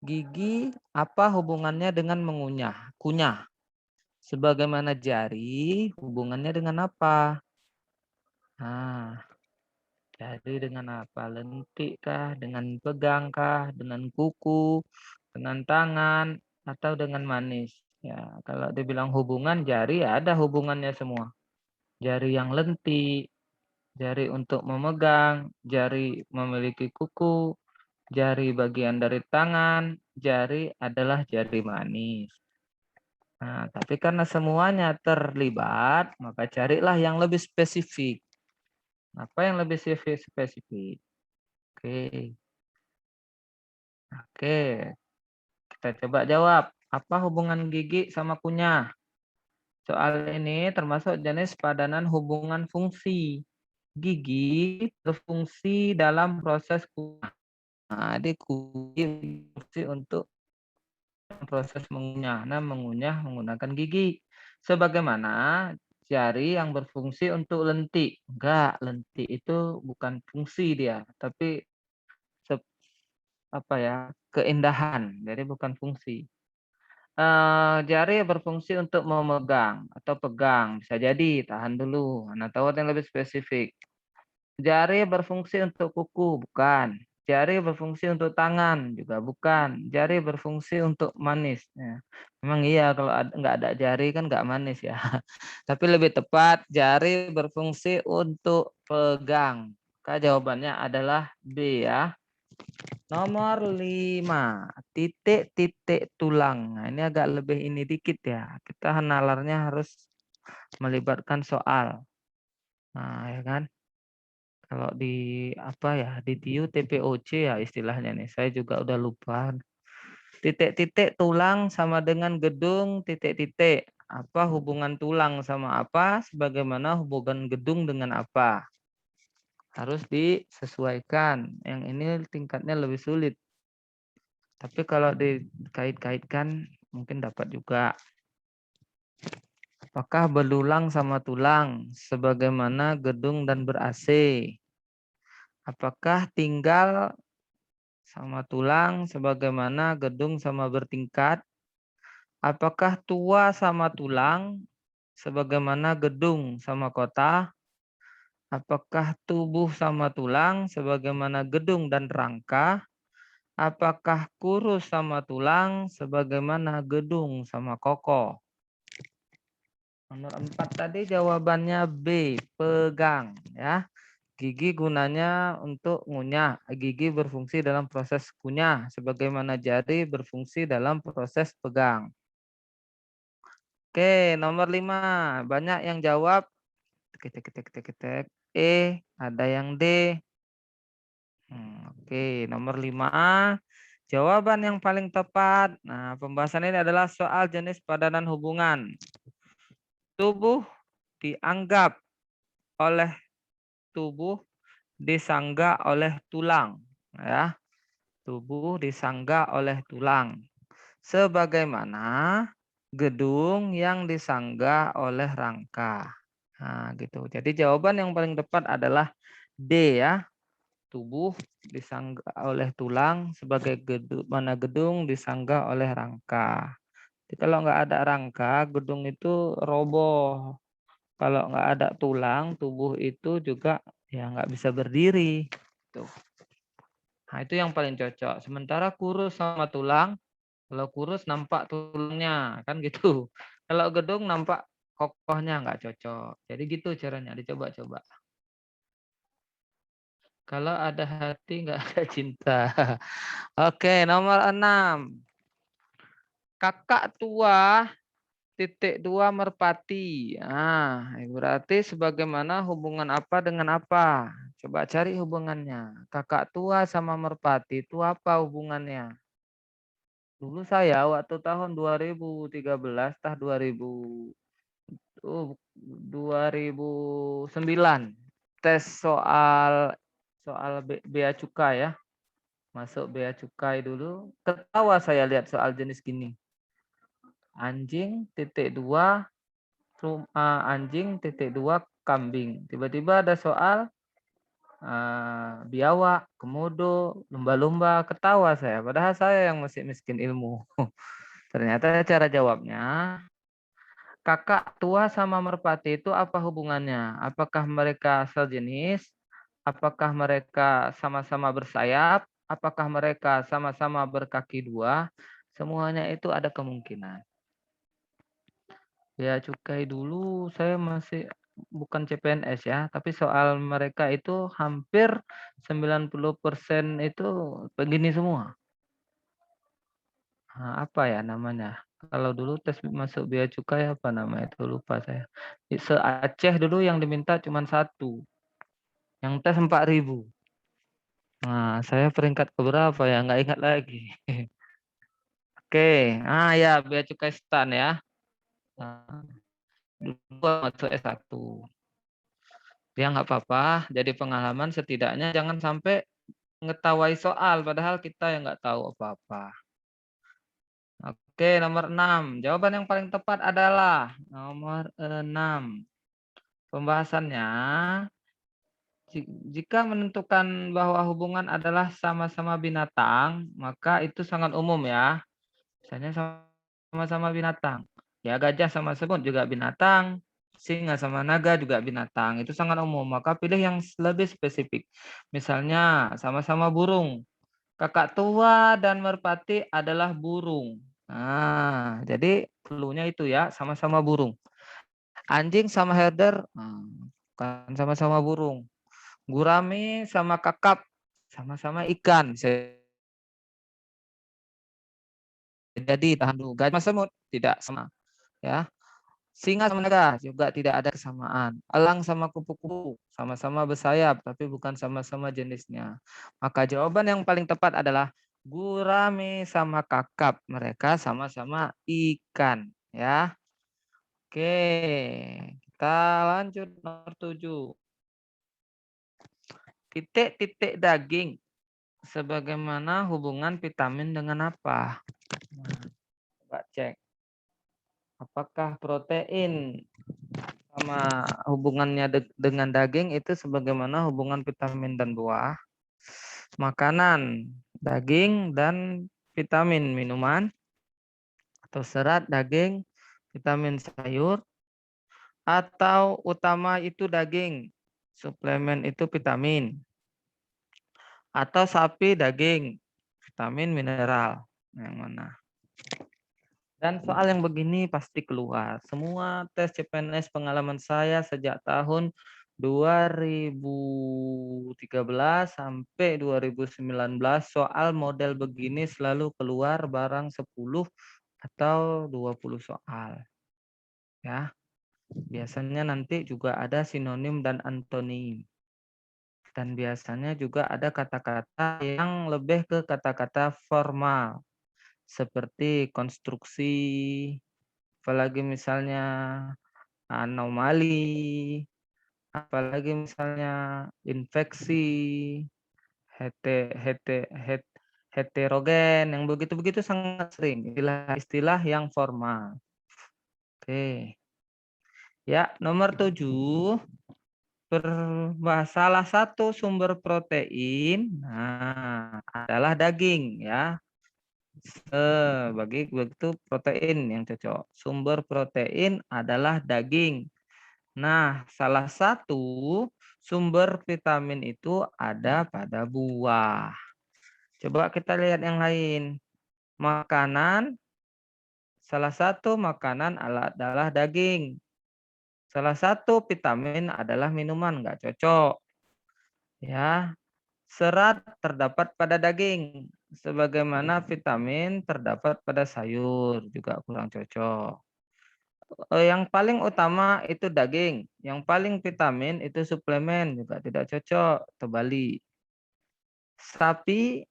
Gigi, apa hubungannya dengan mengunyah? Kunyah. Sebagaimana jari, hubungannya dengan apa? Nah, jari dengan apa? Lentik kah? Dengan pegang kah? Dengan kuku? Dengan tangan? Atau dengan manis? Ya, kalau dibilang hubungan jari ya ada hubungannya semua. Jari yang lentik, jari untuk memegang, jari memiliki kuku, jari bagian dari tangan, jari adalah jari manis. Nah, tapi karena semuanya terlibat, maka carilah yang lebih spesifik. Apa yang lebih spesifik? Oke. Oke, kita coba jawab. Apa hubungan gigi sama kunyah? Soal ini termasuk jenis padanan hubungan fungsi. Gigi berfungsi dalam proses kunyah. Nah, di gigi berfungsi untuk proses mengunyah. Nah, mengunyah menggunakan gigi. Sebagaimana jari yang berfungsi untuk lentik. Enggak, lentik itu bukan fungsi dia, tapi apa ya, keindahan, jadi bukan fungsi. Jari berfungsi untuk memegang atau pegang, bisa jadi, tahan dulu, Anda tahu yang lebih spesifik. Jari berfungsi untuk kuku, bukan. Jari berfungsi untuk tangan, juga bukan. Jari berfungsi untuk manis. Ya. Memang iya kalau nggak ada jari kan nggak manis ya. Tapi lebih tepat jari berfungsi untuk pegang. Maka jawabannya adalah B ya. Nomor 5, titik-titik tulang. Nah, ini agak lebih ini dikit ya. Kita nalarnya harus melibatkan soal. Nah, ya kan? Kalau di apa ya, di TIU TPOC ya istilahnya nih. Saya juga udah lupa. Titik-titik tulang sama dengan gedung titik-titik. Apa hubungan tulang sama apa? Sebagaimana hubungan gedung dengan apa? Harus disesuaikan. Yang ini tingkatnya lebih sulit. Tapi kalau dikait-kaitkan mungkin dapat juga. Apakah belulang sama tulang sebagaimana gedung dan ber-AC? Apakah tinggal sama tulang sebagaimana gedung sama bertingkat? Apakah tua sama tulang sebagaimana gedung sama kota? Apakah tubuh sama tulang sebagaimana gedung dan rangka? Apakah kurus sama tulang sebagaimana gedung sama kokoh? Nomor 4 tadi jawabannya B, pegang ya. Gigi gunanya untuk ngunyah. Gigi berfungsi dalam proses kunyah sebagaimana jari berfungsi dalam proses pegang. Oke, nomor 5. Banyak yang jawab tek. Ada yang D. Oke, nomor 5. Jawaban yang paling tepat. Nah, pembahasan ini adalah soal jenis padanan hubungan. Tubuh dianggap oleh tubuh disangga oleh tulang, ya. Tubuh disangga oleh tulang. Sebagaimana gedung yang disangga oleh rangka. Nah, gitu. Jadi jawaban yang paling tepat adalah D ya. Tubuh disangga oleh tulang sebagai gedung, mana gedung disangga oleh rangka. Jadi kalau nggak ada rangka, gedung itu roboh. Kalau nggak ada tulang, tubuh itu juga ya nggak bisa berdiri. Tuh. Nah, itu yang paling cocok. Sementara kurus sama tulang, kalau kurus nampak tulangnya, kan gitu. Kalau gedung nampak kokohnya nggak cocok. Jadi gitu caranya, dicoba-coba. Kalau ada hati nggak ada cinta. Oke, nomor 6. Kakak tua titik 2 merpati. Ah, berarti sebagaimana hubungan apa dengan apa? Coba cari hubungannya. Kakak tua sama merpati itu apa hubungannya? Dulu saya waktu tahun 2013, 2009 tes soal bea cukai ya. Masuk bea cukai dulu. Ketawa saya lihat soal jenis gini. Anjing titik 2 anjing titik 2 kambing. Tiba-tiba ada soal biawak, komodo, lumba-lumba, ketawa saya. Padahal saya yang masih miskin ilmu. Ternyata cara jawabnya, kakak tua sama merpati itu apa hubungannya? Apakah mereka sejenis? Apakah mereka sama-sama bersayap? Apakah mereka sama-sama berkaki dua? Semuanya itu ada kemungkinan. Ya cukai dulu saya masih bukan CPNS ya, tapi soal mereka itu hampir 90% itu begini semua. Nah, apa ya namanya? Kalau dulu tes masuk bea cukai apa nama itu lupa saya. Se-Aceh dulu yang diminta cuma 1. Yang tes 4.000. Nah, saya peringkat keberapa ya? Nggak ingat lagi. Oke, ya bea cukai stan ya. Nah, dulu masuk S1. Ya nggak apa-apa, jadi pengalaman setidaknya jangan sampai ngetawain soal padahal kita yang nggak tahu apa-apa. Oke, nomor 6. Jawaban yang paling tepat adalah nomor 6. Pembahasannya Jika menentukan bahwa hubungan adalah sama-sama binatang, maka itu sangat umum ya. Misalnya sama-sama binatang. Ya, gajah sama semut juga binatang, singa sama naga juga binatang. Itu sangat umum. Maka pilih yang lebih spesifik. Misalnya sama-sama burung. Kakak tua dan merpati adalah burung. Nah, jadi clue-nya itu ya, sama-sama burung. Anjing sama herder, bukan sama-sama burung. Gurame sama kakap sama-sama ikan. Jadi tahan dulu. Gajah sama semut tidak sama ya. Singa sama naga juga tidak ada kesamaan. Elang sama kupu-kupu sama-sama bersayap tapi bukan sama-sama jenisnya. Maka jawaban yang paling tepat adalah gurame sama kakap. Mereka sama-sama ikan ya. Oke, kita lanjut nomor 7. Titik-titik daging. Sebagaimana hubungan vitamin dengan apa? Nah, coba cek. Apakah protein sama hubungannya dengan daging itu sebagaimana hubungan vitamin dan buah? Makanan, daging, dan vitamin minuman? Atau serat, daging, vitamin sayur? Atau utama itu daging, suplemen itu vitamin? Atau sapi, daging, vitamin, mineral? Yang mana? Dan soal yang begini pasti keluar. Semua tes CPNS pengalaman saya sejak tahun 2013 sampai 2019 soal model begini selalu keluar barang 10 atau 20 soal. Ya. Biasanya nanti juga ada sinonim dan antonim. Dan biasanya juga ada kata-kata yang lebih ke kata-kata formal. Seperti konstruksi, apalagi misalnya anomali, apalagi misalnya infeksi, heterogen, yang begitu-begitu sangat sering istilah-istilah yang formal. Oke. Ya, nomor 7. Salah satu sumber protein adalah daging ya. Bagi begitu protein yang cocok. Sumber protein adalah daging. Nah, salah satu sumber vitamin itu ada pada buah. Coba kita lihat yang lain. Makanan, salah satu makanan adalah daging. Salah satu vitamin adalah minuman, nggak cocok. Ya, serat terdapat pada daging, sebagaimana vitamin terdapat pada sayur, juga kurang cocok. Yang paling utama itu daging, yang paling vitamin itu suplemen, juga tidak cocok, terbalik. Sapi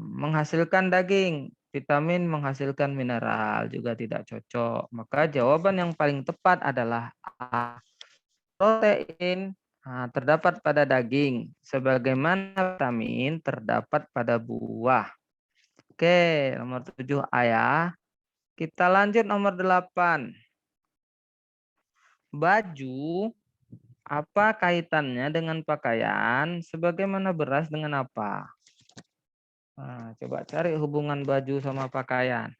menghasilkan daging, vitamin menghasilkan mineral, juga tidak cocok. Maka jawaban yang paling tepat adalah A. Protein terdapat pada daging, sebagaimana vitamin terdapat pada buah. Oke, nomor 7A ya. Kita lanjut nomor 8. Baju, apa kaitannya dengan pakaian, sebagaimana beras dengan apa? Nah, coba cari hubungan baju sama pakaian.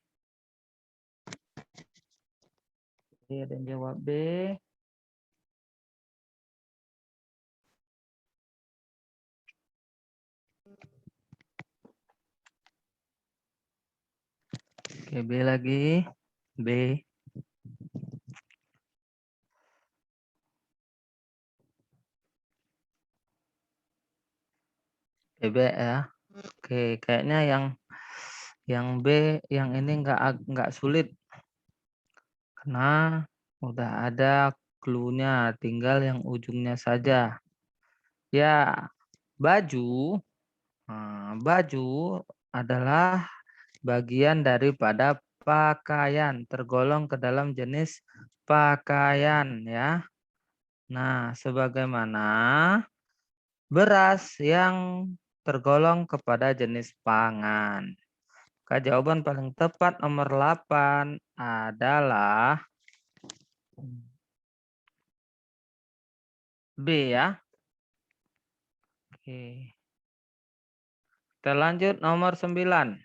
Oke, ada yang jawab B. Oke, B lagi. B. B ya. Oke, kayaknya yang B, yang ini nggak sulit. Karena udah ada clue-nya, tinggal yang ujungnya saja. Ya, baju. Baju adalah bagian daripada pakaian, tergolong ke dalam jenis pakaian ya. Nah, sebagaimana beras yang tergolong kepada jenis pangan. Maka jawaban paling tepat nomor 8 adalah B ya. Oke. Kita lanjut nomor 9.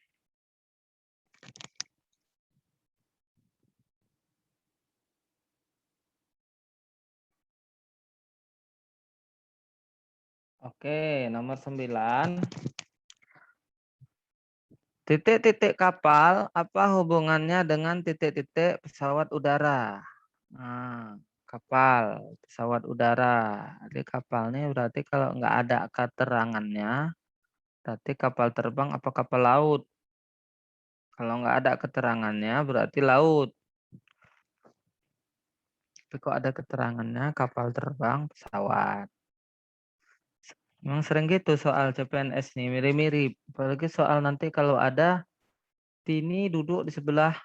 Oke, nomor 9. Titik-titik kapal, apa hubungannya dengan titik-titik pesawat udara? Nah, kapal, pesawat udara. Jadi kapal ini berarti kalau nggak ada keterangannya, berarti kapal terbang apa kapal laut? Kalau nggak ada keterangannya, berarti laut. Tapi kok ada keterangannya, kapal terbang, pesawat. Memang sering gitu soal CPNS nih, mirip-mirip. Apalagi soal nanti kalau ada Tini duduk di sebelah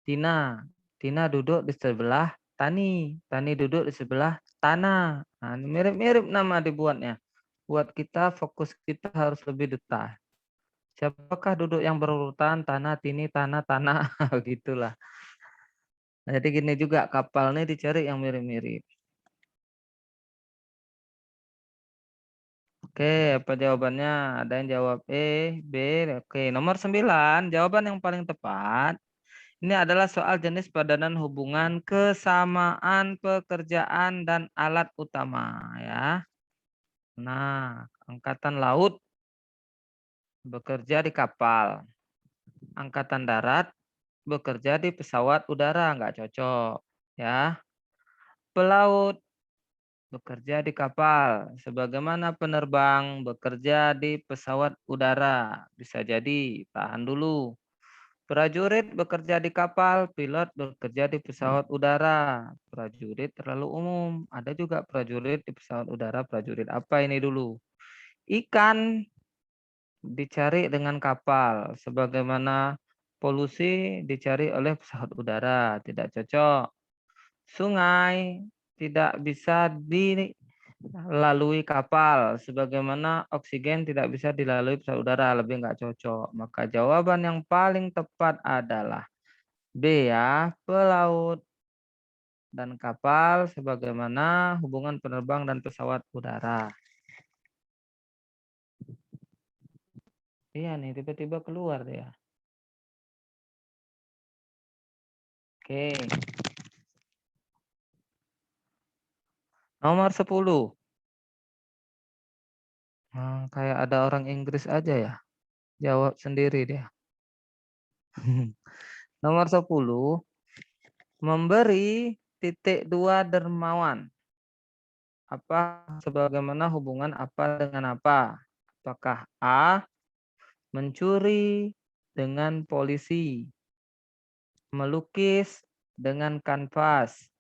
Tina. Tina duduk di sebelah Tani. Tani duduk di sebelah Tanah. Nah, mirip-mirip nama dibuatnya. Buat kita, fokus kita harus lebih detail. Siapakah duduk yang berurutan? Tanah, Tini, Tanah, Tanah. Gitulah. Nah, jadi gini juga, kapal ini dicari yang mirip-mirip. Oke, apa jawabannya? Ada yang jawab E, B. Oke, nomor 9, jawaban yang paling tepat. Ini adalah soal jenis padanan hubungan, kesamaan pekerjaan, dan alat utama. Ya. Nah, angkatan laut bekerja di kapal. Angkatan darat bekerja di pesawat udara, nggak cocok. Ya. Pelaut bekerja di kapal, sebagaimana penerbang bekerja di pesawat udara. Bisa jadi, tahan dulu. Prajurit bekerja di kapal, pilot bekerja di pesawat udara. Prajurit terlalu umum. Ada juga prajurit di pesawat udara. Prajurit apa ini dulu? Ikan dicari dengan kapal, sebagaimana polusi dicari oleh pesawat udara. Tidak cocok. Sungai tidak bisa dilalui kapal, sebagaimana oksigen tidak bisa dilalui pesawat udara, lebih nggak cocok. Maka jawaban yang paling tepat adalah B ya, pelaut dan kapal, sebagaimana hubungan penerbang dan pesawat udara. Iya nih, tiba-tiba keluar dia. Oke. Nomor 10. Kayak ada orang Inggris aja ya. Jawab sendiri dia. Nomor 10. Memberi titik 2 dermawan. Apa sebagaimana hubungan apa dengan apa? Apakah A, mencuri dengan polisi, melukis dengan kanvas,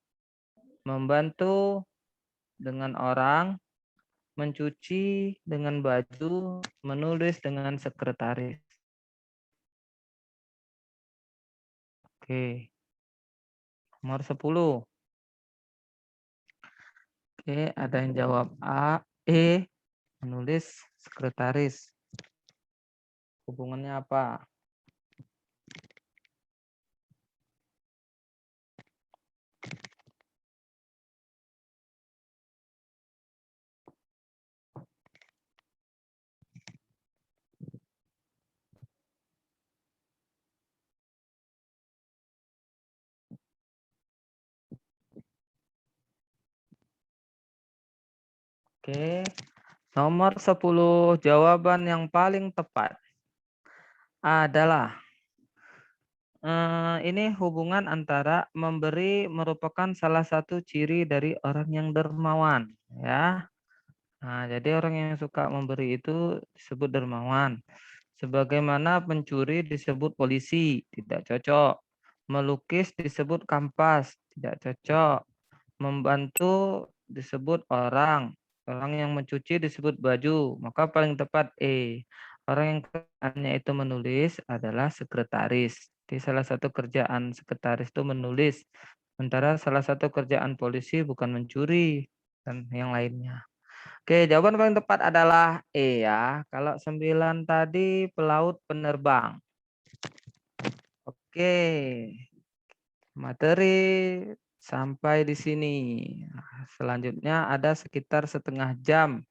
membantu dengan orang, mencuci dengan baju, menulis dengan sekretaris. Oke. Nomor 10. Oke, ada yang jawab A, E, menulis sekretaris. Hubungannya apa? Oke. Nomor 10, jawaban yang paling tepat adalah ini hubungan antara memberi merupakan salah satu ciri dari orang yang dermawan, ya. Nah, jadi orang yang suka memberi itu disebut dermawan. Sebagaimana pencuri disebut polisi, tidak cocok. Melukis disebut kampas, tidak cocok. Membantu disebut orang. Orang yang mencuci disebut baju. Maka paling tepat E. Orang yang kerjaannya itu menulis adalah sekretaris. Di salah satu kerjaan sekretaris itu menulis. Sementara salah satu kerjaan polisi bukan mencuri dan yang lainnya. Oke, jawaban paling tepat adalah E ya. Kalau 9 tadi pelaut penerbang. Oke. Materi sampai di sini. Selanjutnya ada sekitar setengah jam.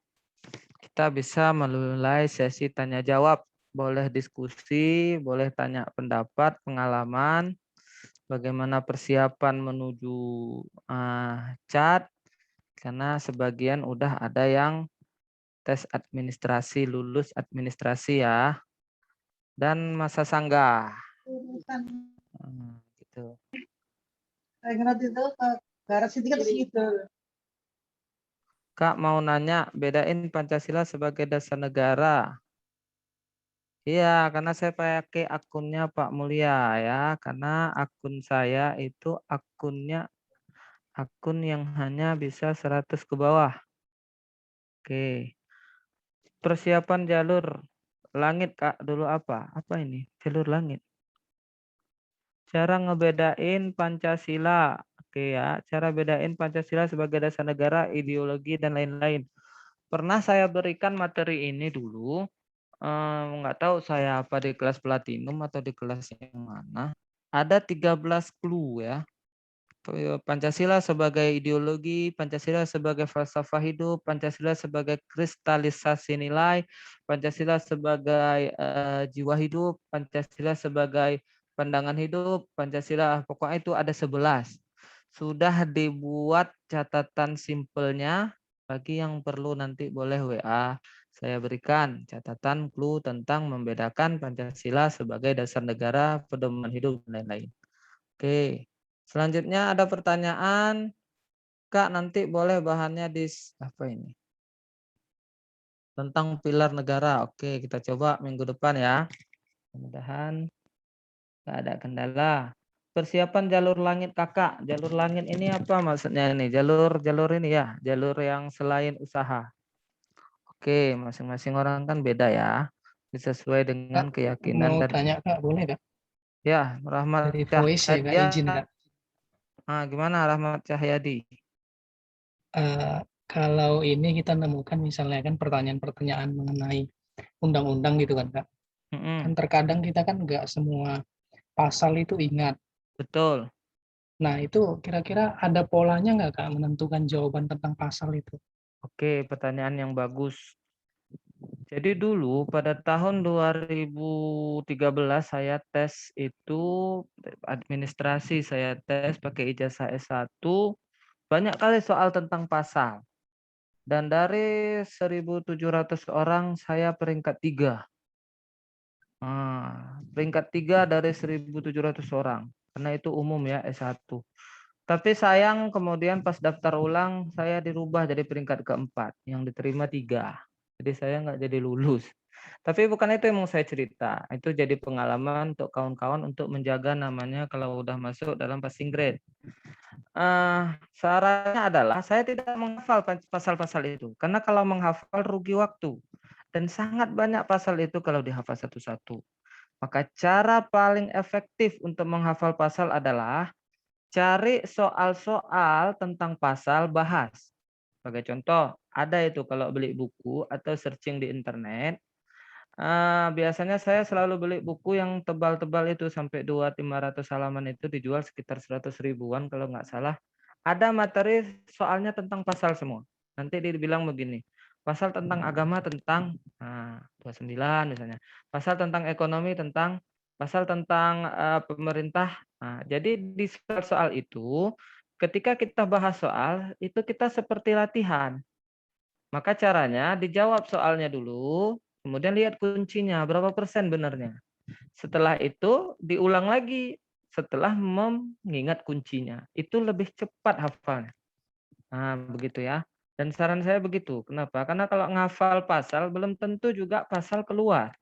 Kita kita bisa mulai sesi tanya jawab. Boleh diskusi, boleh tanya pendapat, pengalaman, bagaimana persiapan menuju CAT, karena sebagian udah ada yang tes administrasi, lulus administrasi ya, dan masa sanggah. Gitu. Kak mau nanya, bedain Pancasila sebagai dasar negara. Iya, karena saya pakai akunnya Pak Mulia ya, karena akun saya itu akun yang hanya bisa 100 ke bawah. Oke. Persiapan jalur langit Kak dulu apa? Apa ini? Jalur langit. Cara ngebedain Pancasila. Oke ya, cara bedain Pancasila sebagai dasar negara, ideologi dan lain-lain. Pernah saya berikan materi ini dulu. Nggak tahu saya apa di kelas platinum atau di kelas yang mana. Ada 13 clue ya. Pancasila sebagai ideologi, Pancasila sebagai falsafah hidup, Pancasila sebagai kristalisasi nilai, Pancasila sebagai jiwa hidup, Pancasila sebagai pandangan hidup, Pancasila pokoknya itu ada 11. Sudah dibuat catatan simpelnya, bagi yang perlu nanti boleh WA saya berikan catatan clue tentang membedakan Pancasila sebagai dasar negara, pedoman hidup dan lain-lain. Oke. Selanjutnya ada pertanyaan, Kak nanti boleh bahannya di apa ini? Tentang pilar negara. Oke, kita coba minggu depan ya. Mudah-mudahan nggak ada kendala. Persiapan jalur langit Kakak. Jalur langit ini apa maksudnya ini? Jalur ini ya, jalur yang selain usaha. Oke, masing-masing orang kan beda ya. Sesuai dengan keyakinan Mau dan tanya Kak, boleh Kak? ya, Rahmat Dari voice ya Kak, Cahyadi. izin Kak. Gimana Rahmat Cahyadi? Kalau ini kita nemukan misalnya kan pertanyaan-pertanyaan mengenai undang-undang gitu kan Kak. Kan terkadang kita kan nggak semua pasal itu ingat. Betul. Nah itu kira-kira ada polanya nggak Kak menentukan jawaban tentang pasal itu? Oke, pertanyaan yang bagus. Jadi dulu pada tahun 2013 saya tes itu administrasi, saya tes pakai ijazah S1, banyak kali soal tentang pasal. Dan dari 1.700 orang saya peringkat 3. Peringkat 3 dari 1.700 orang. Karena itu umum ya S1. Tapi sayang kemudian pas daftar ulang saya dirubah jadi peringkat keempat, yang diterima 3. Jadi saya nggak jadi lulus. Tapi bukan itu yang mau saya cerita. Itu jadi pengalaman untuk kawan-kawan untuk menjaga namanya kalau udah masuk dalam passing grade. Sarannya adalah saya tidak menghafal pasal-pasal itu. Karena kalau menghafal rugi waktu. Dan sangat banyak pasal itu kalau dihafal satu-satu. Maka cara paling efektif untuk menghafal pasal adalah cari soal-soal tentang pasal, bahas. Sebagai contoh, ada itu kalau beli buku atau searching di internet, biasanya saya selalu beli buku yang tebal-tebal itu sampai 200-500 halaman itu dijual sekitar 100 ribuan kalau nggak salah. Ada materi soalnya tentang pasal semua. Nanti dibilang begini, pasal tentang agama tentang 29 misalnya, pasal tentang ekonomi tentang, pasal tentang pemerintah. Jadi di soal itu, ketika kita bahas soal, itu kita seperti latihan. Maka caranya dijawab soalnya dulu, kemudian lihat kuncinya, berapa persen benarnya. Setelah itu diulang lagi setelah mengingat kuncinya. Itu lebih cepat hafalnya. Begitu ya. Dan saran saya begitu. Kenapa? Karena kalau ngafal pasal, belum tentu juga pasal keluar.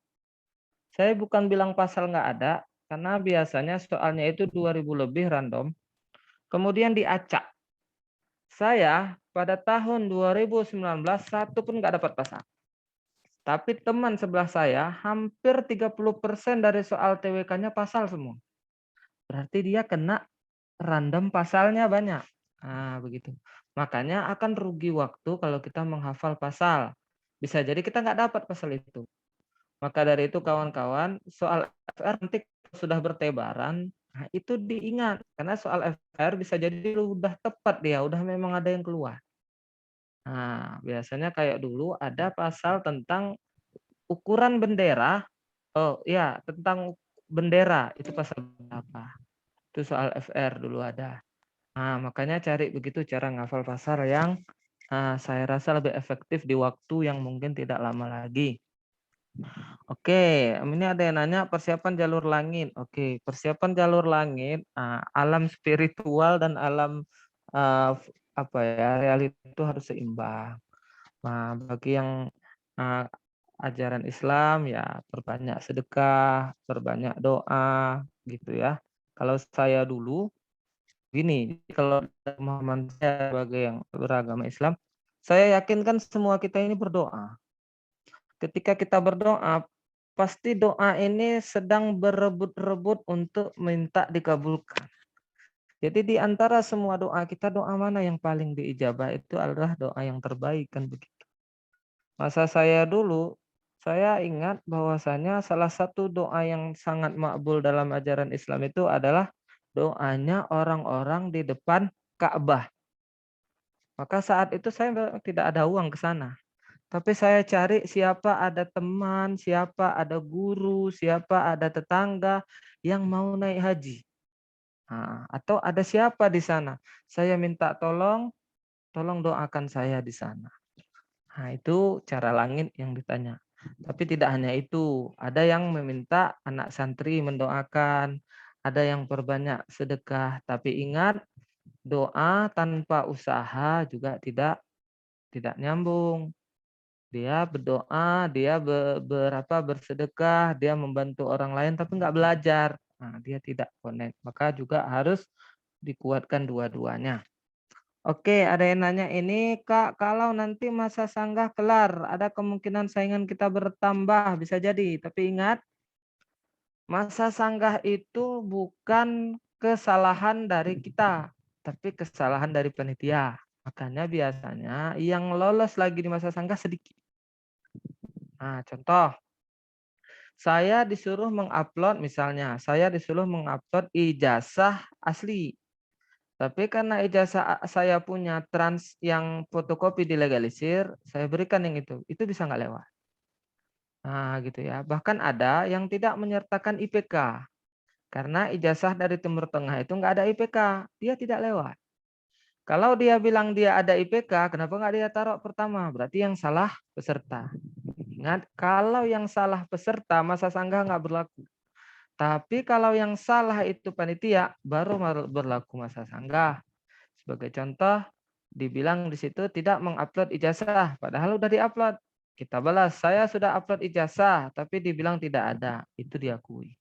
Saya bukan bilang pasal nggak ada, karena biasanya soalnya itu 2000 lebih random. Kemudian diacak. Saya pada tahun 2019 satu pun nggak dapat pasal. Tapi teman sebelah saya hampir 30% dari soal TWK-nya pasal semua. Berarti dia kena random pasalnya banyak. Begitu. Makanya akan rugi waktu kalau kita menghafal pasal. Bisa jadi kita nggak dapat pasal itu. Maka dari itu kawan-kawan, soal FR nanti sudah bertebaran, itu diingat. Karena soal FR bisa jadi udah tepat dia, udah memang ada yang keluar. Nah, biasanya kayak dulu ada pasal tentang ukuran bendera. Oh iya, tentang bendera itu pasal berapa? Itu soal FR dulu ada. Nah, makanya cari begitu cara ngafal pasal yang saya rasa lebih efektif di waktu yang mungkin tidak lama lagi. Oke, ini ada yang nanya persiapan jalur langit. Oke, persiapan jalur langit, alam spiritual dan alam apa ya, realita itu harus seimbang. Nah, bagi yang ajaran Islam ya perbanyak sedekah, perbanyak doa gitu ya. Kalau saya dulu gini, kalau pemahaman saya sebagai yang beragama Islam, saya yakin kan semua kita ini berdoa. Ketika kita berdoa, pasti doa ini sedang berebut-rebut untuk minta dikabulkan. Jadi di antara semua doa kita, doa mana yang paling diijabah itu adalah doa yang terbaik kan begitu. Masa saya dulu, saya ingat bahwasanya salah satu doa yang sangat makbul dalam ajaran Islam itu adalah doanya orang-orang di depan Ka'bah. Maka saat itu saya tidak ada uang ke sana. Tapi saya cari siapa ada teman, siapa ada guru, siapa ada tetangga yang mau naik haji. Nah, atau ada siapa di sana. Saya minta tolong doakan saya di sana. Nah, itu cara langit yang ditanya. Tapi tidak hanya itu, ada yang meminta anak santri mendoakan, ada yang perbanyak sedekah. Tapi ingat, doa tanpa usaha juga tidak nyambung. Dia berdoa, dia bersedekah, dia membantu orang lain tapi nggak belajar. Nah, dia tidak connect. Maka juga harus dikuatkan dua-duanya. Oke, ada yang nanya ini, Kak, kalau nanti masa sanggah kelar, ada kemungkinan saingan kita bertambah, bisa jadi. Tapi ingat, masa sanggah itu bukan kesalahan dari kita, tapi kesalahan dari panitia. Makanya biasanya yang lolos lagi di masa sanggah sedikit. Nah, contoh, saya disuruh mengupload misalnya, saya disuruh mengupload ijazah asli. Tapi karena ijazah saya punya trans yang fotokopi dilegalisir, saya berikan yang itu. Itu bisa nggak lewat. Nah, gitu ya. Bahkan ada yang tidak menyertakan IPK. Karena ijazah dari Timur Tengah itu nggak ada IPK. Dia tidak lewat. Kalau dia bilang dia ada IPK, kenapa nggak dia taruh pertama? Berarti yang salah peserta. Ingat, kalau yang salah peserta, masa sanggah nggak berlaku. Tapi kalau yang salah itu panitia, baru berlaku masa sanggah. Sebagai contoh, dibilang di situ tidak mengupload ijazah, padahal udah diupload. Kita balas, saya sudah upload ijazah, tapi dibilang tidak ada. Itu diakui.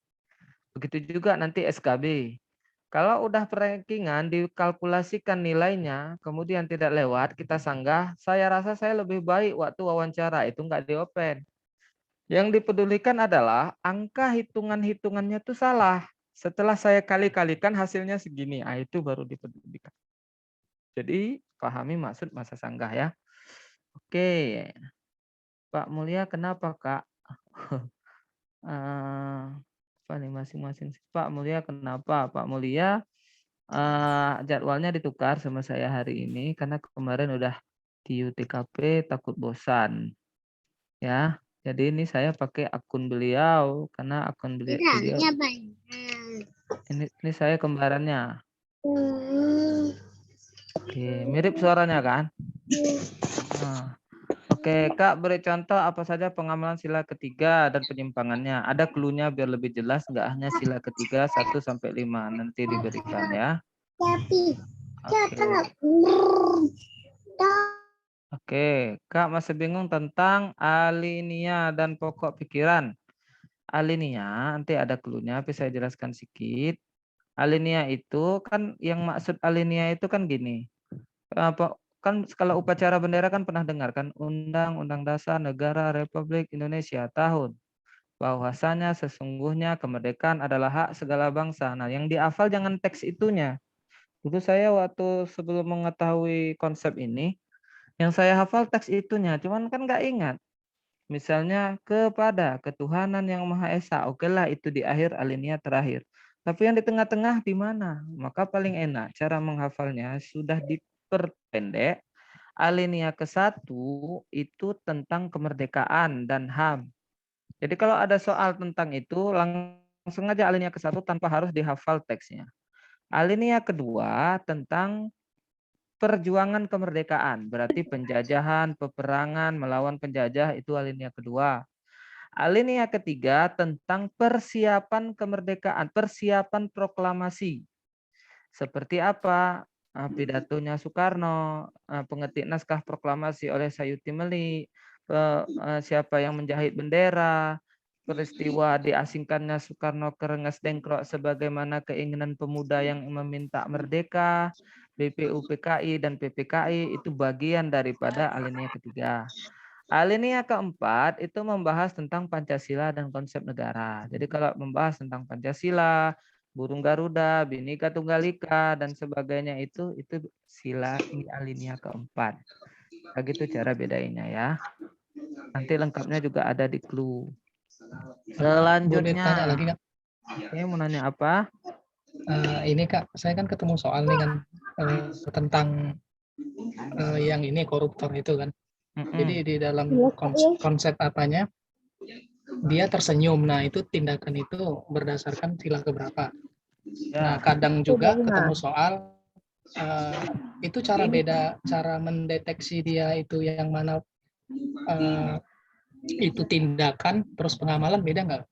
Begitu juga nanti SKB. Kalau udah perankingan, dikalkulasikan nilainya, kemudian tidak lewat, kita sanggah, saya rasa saya lebih baik waktu wawancara, itu nggak di-open. Yang dipedulikan adalah angka hitungannya itu salah. Setelah saya kali-kalikan hasilnya segini, itu baru dipedulikan. Jadi pahami maksud masa sanggah ya. Oke, Pak Mulia kenapa Kak? Apa nih masing-masing? Pak Mulia kenapa? Pak Mulia jadwalnya ditukar sama saya hari ini karena kemarin udah di UTKP takut bosan. Ya, jadi ini saya pakai akun beliau karena akun beliau ini saya kembarannya. Oke, mirip suaranya kan? Nah, oke, Kak beri contoh apa saja pengamalan sila ketiga dan penyimpangannya. Ada cluenya biar lebih jelas, nggak hanya sila ketiga 1 sampai 5 nanti diberikan ya. Oke, Kak masih bingung tentang alinea dan pokok pikiran. Alinea nanti ada cluenya, tapi saya jelaskan sedikit. Alinea itu kan yang maksud alinea itu kan gini. Kan kalau upacara bendera kan pernah dengar kan Undang-Undang Dasar Negara Republik Indonesia tahun bahwasanya sesungguhnya kemerdekaan adalah hak segala bangsa. Nah, yang dihafal jangan teks itunya. Dulu saya waktu sebelum mengetahui konsep ini, yang saya hafal teks itunya, cuman kan nggak ingat. Misalnya kepada ketuhanan yang Maha Esa, oke lah itu di akhir alinea terakhir. Tapi yang di tengah-tengah di mana? Maka paling enak cara menghafalnya sudah diperpendek Alinea ke-1 itu tentang kemerdekaan dan HAM. Jadi kalau ada soal tentang itu, langsung aja alinea ke-1 tanpa harus dihafal teksnya. Alinea kedua tentang perjuangan kemerdekaan, berarti penjajahan, peperangan, melawan penjajah, itu alinea kedua. Alinea ketiga tentang persiapan kemerdekaan, persiapan proklamasi. Seperti apa? Pidatonya Soekarno, pengetik naskah proklamasi oleh Sayuti Melik, siapa yang menjahit bendera, peristiwa diasingkannya Soekarno ke Rengas Dengklok sebagaimana keinginan pemuda yang meminta merdeka, BPU PKI dan PPKI, itu bagian daripada alinea ketiga. Alinea keempat itu membahas tentang Pancasila dan konsep negara. Jadi kalau membahas tentang Pancasila, burung Garuda, Bhinneka Tunggal Ika, dan sebagainya itu sila di alinea keempat. Begitu cara bedainnya ya. Nanti lengkapnya juga ada di clue. Boleh tanya Selanjutnya. lagi, Kak? Oke, mau nanya apa? Ini Kak, saya kan ketemu soal nih kan tentang yang ini koruptor itu kan. Jadi di dalam konsep apanya dia tersenyum. Nah, itu tindakan itu berdasarkan sila keberapa. Nah, Ya. kadang juga ketemu soal itu cara mendeteksi dia itu yang mana itu tindakan terus pengamalan beda nggak?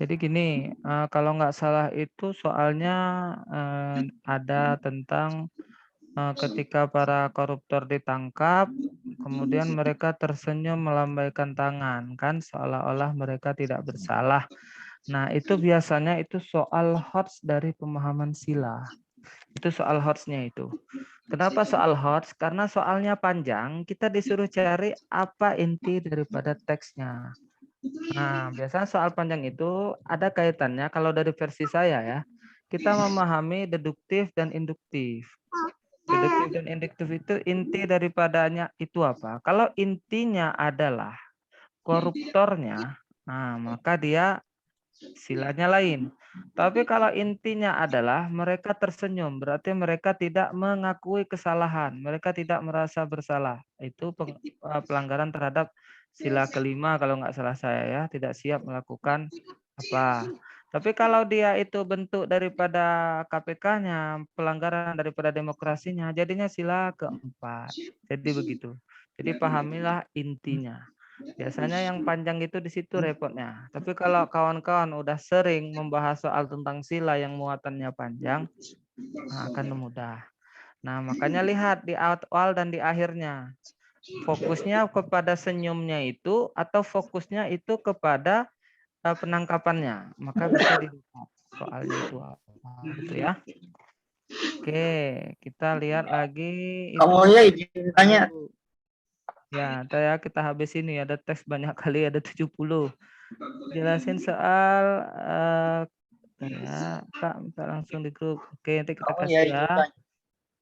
Jadi gini, kalau nggak salah itu soalnya ada tentang ketika para koruptor ditangkap, kemudian mereka tersenyum melambaikan tangan, kan seolah-olah mereka tidak bersalah. Nah, itu biasanya itu soal HOTS dari pemahaman sila. Itu soal HOTS-nya itu. Kenapa soal HOTS? Karena soalnya panjang, kita disuruh cari apa inti daripada teksnya. Nah, biasanya soal panjang itu ada kaitannya kalau dari versi saya ya. Kita memahami deduktif dan induktif. Deduktif dan induktif itu inti daripadanya itu apa? Kalau intinya adalah koruptornya, nah maka dia silanya lain. Tapi kalau intinya adalah mereka tersenyum, berarti mereka tidak mengakui kesalahan, mereka tidak merasa bersalah. Itu pelanggaran terhadap sila kelima kalau nggak salah saya ya, tidak siap melakukan apa. Tapi kalau dia itu bentuk daripada KPK-nya, pelanggaran daripada demokrasinya, jadinya sila keempat. Jadi begitu. Jadi pahamilah intinya. Biasanya yang panjang itu di situ repotnya. Tapi kalau kawan-kawan udah sering membahas soal tentang sila yang muatannya panjang, akan mudah. Nah, makanya lihat di awal dan di akhirnya. Fokusnya kepada senyumnya itu atau fokusnya itu kepada penangkapannya. Maka bisa dilihat soalnya itu apa gitu ya. Oke, kita lihat lagi. Kamu ya izin tanya. Ya, kita habis ini ada teks banyak kali, ada 70. Jelasin soal ya, Kak, minta langsung di grup. Oke, nanti kita kasih ya.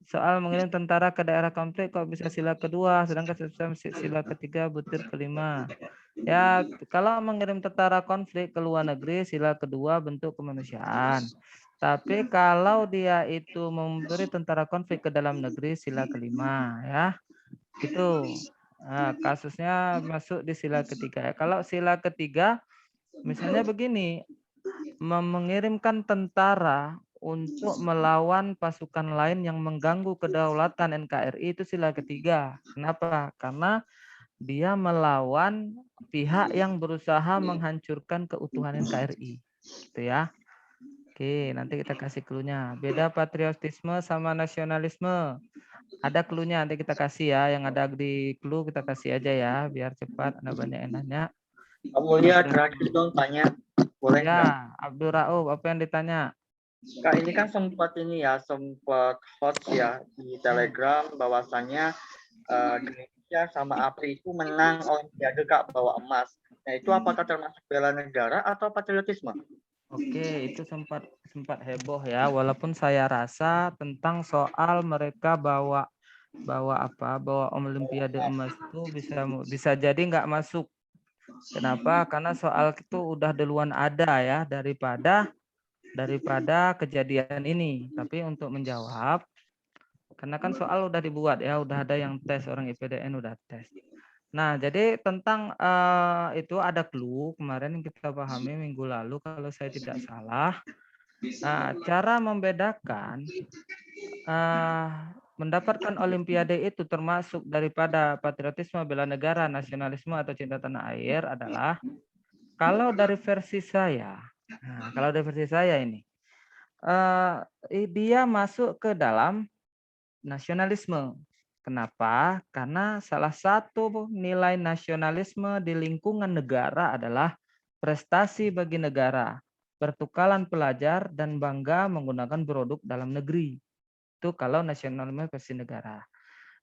Soal mengirim tentara ke daerah konflik kok bisa sila kedua, sedangkan sila ketiga, butir kelima. Ya, kalau mengirim tentara konflik ke luar negeri, sila kedua bentuk kemanusiaan. Tapi kalau dia itu memberi tentara konflik ke dalam negeri, sila kelima, ya. Itu. Nah, kasusnya masuk di sila ketiga. Kalau sila ketiga, misalnya begini, mengirimkan tentara untuk melawan pasukan lain yang mengganggu kedaulatan NKRI itu sila ketiga. Kenapa? Karena dia melawan pihak yang berusaha menghancurkan keutuhan NKRI. Itu ya. Oke, nanti kita kasih clue-nya. Beda patriotisme sama nasionalisme. Ada clue-nya, nanti kita kasih ya. Yang ada di clue kita kasih aja ya, biar cepat. Ada banyak yang nanya. Kamu lihat terakhir dong tanya. Boleh nggak? Ya, Abdul Rauf, apa yang ditanya? Kak, ini kan sempat hot ya di Telegram bahwasannya Indonesia sama APRI itu menang Olimpiade Kak bawa emas. Nah itu apakah termasuk bela negara atau patriotisme? Oke, itu sempat heboh ya. Walaupun saya rasa tentang soal mereka bawa Olimpiade emas itu bisa jadi nggak masuk. Kenapa? Karena soal itu udah duluan ada ya daripada kejadian ini. Tapi untuk menjawab, Karena kan soal udah dibuat ya, udah ada yang tes, orang IPDN udah tes. Nah, jadi tentang itu ada clue kemarin yang kita pahami minggu lalu kalau saya tidak salah. Nah, cara membedakan mendapatkan olimpiade itu termasuk daripada patriotisme, bela negara, nasionalisme atau cinta tanah air adalah kalau dari versi saya. Nah, kalau dari versi saya ini dia masuk ke dalam nasionalisme. Kenapa? Karena salah satu nilai nasionalisme di lingkungan negara adalah prestasi bagi negara, pertukaran pelajar, dan bangga menggunakan produk dalam negeri. Itu kalau nasionalisme versi negara.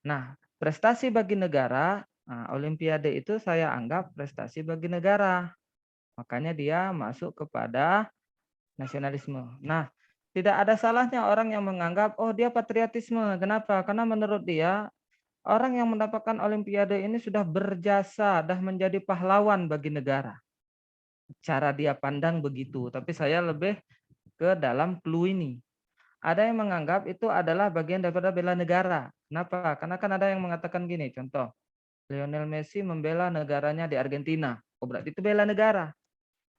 Nah, prestasi bagi negara, Olimpiade itu saya anggap prestasi bagi negara. Makanya dia masuk kepada nasionalisme. Nah, tidak ada salahnya orang yang menganggap, oh dia patriotisme. Kenapa? Karena menurut dia, orang yang mendapatkan olimpiade ini sudah berjasa, sudah menjadi pahlawan bagi negara. Cara dia pandang begitu. Tapi saya lebih ke dalam clue ini. Ada yang menganggap itu adalah bagian daripada bela negara. Kenapa? Karena kan ada yang mengatakan gini, contoh. Lionel Messi membela negaranya di Argentina. Oh, berarti itu bela negara.